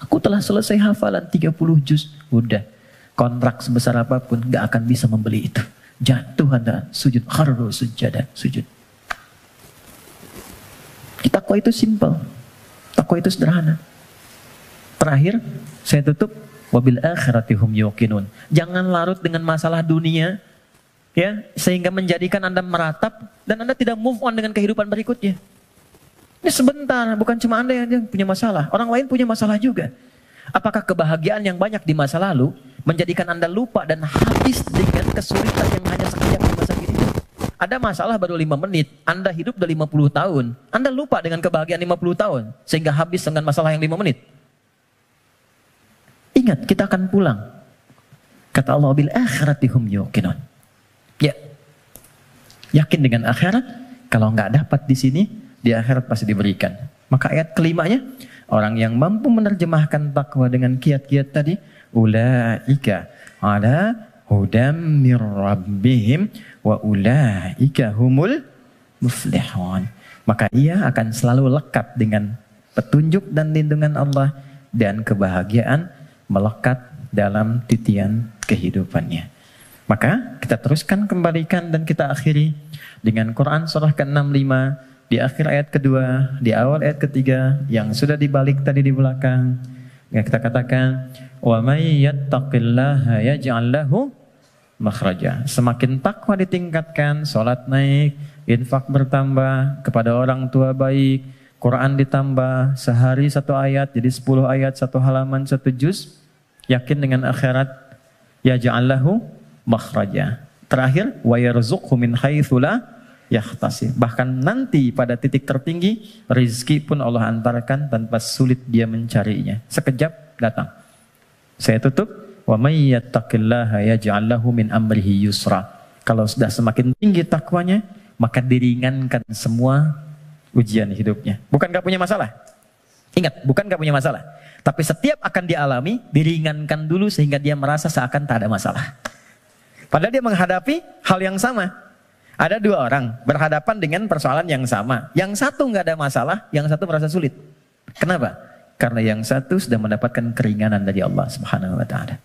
Aku telah selesai hafalan 30 juz. Udah. Kontrak sebesar apapun gak akan bisa membeli itu. Jatuh Anda sujud. Kharru sujada. Sujud. Takwa itu simple. Takwa itu sederhana. Terakhir, saya tutup. Wabil akhirati hum yuqinun. Jangan larut dengan masalah dunia. Ya, sehingga menjadikan Anda meratap. Dan Anda tidak move on dengan kehidupan berikutnya. Ini sebentar, bukan cuma Anda yang punya masalah. Orang lain punya masalah juga. Apakah kebahagiaan yang banyak di masa lalu menjadikan Anda lupa dan habis dengan kesulitan yang hanya sekejap di masa kini? Ada masalah baru 5 menit, Anda hidup udah 50 tahun. Anda lupa dengan kebahagiaan 50 tahun, sehingga habis dengan masalah yang 5 menit. Ingat, kita akan pulang. Kata Allah, bil akhirati hum yuqinun. Ya, yakin dengan akhirat, kalau nggak dapat di sini, di akhirat pasti diberikan. Maka ayat kelimanya, orang yang mampu menerjemahkan takwa dengan kiat-kiat tadi, ulaika ala hudam mir rabbihim wa ulaika humul muflihun. Maka ia akan selalu lekat dengan petunjuk dan lindungan Allah dan kebahagiaan melekat dalam titian kehidupannya. Maka kita teruskan kembalikan dan kita akhiri dengan Quran surah ke-65 di akhir ayat kedua, di awal ayat ketiga yang sudah dibalik tadi di belakang. Ya, kita katakan wa may yattaqillaha yaj'al lahu makhraja. Semakin takwa ditingkatkan, salat naik, infak bertambah, kepada orang tua baik, Quran ditambah, sehari 1 ayat jadi 10 ayat, 1 halaman 1 juz, yakin dengan akhirat, yaj'al lahu makhraja. Terakhir, wa yarzuqhu min haitsu la yahtasib. Bahkan nanti pada titik tertinggi, rezeki pun Allah antarkan tanpa sulit dia mencarinya. Sekejap datang. Saya tutup, wa may yattaqillaha yaj'al lahu min amrihi yusra. Kalau sudah semakin tinggi takwanya, maka diringankan semua ujian hidupnya. Bukan gak punya masalah. Ingat, bukan gak punya masalah. Tapi setiap akan dialami, diringankan dulu sehingga dia merasa seakan tak ada masalah. Padahal dia menghadapi hal yang sama. Ada dua orang berhadapan dengan persoalan yang sama. Yang satu nggak ada masalah, yang satu merasa sulit. Kenapa? Karena yang satu sudah mendapatkan keringanan dari Allah Subhanahu wa Ta'ala.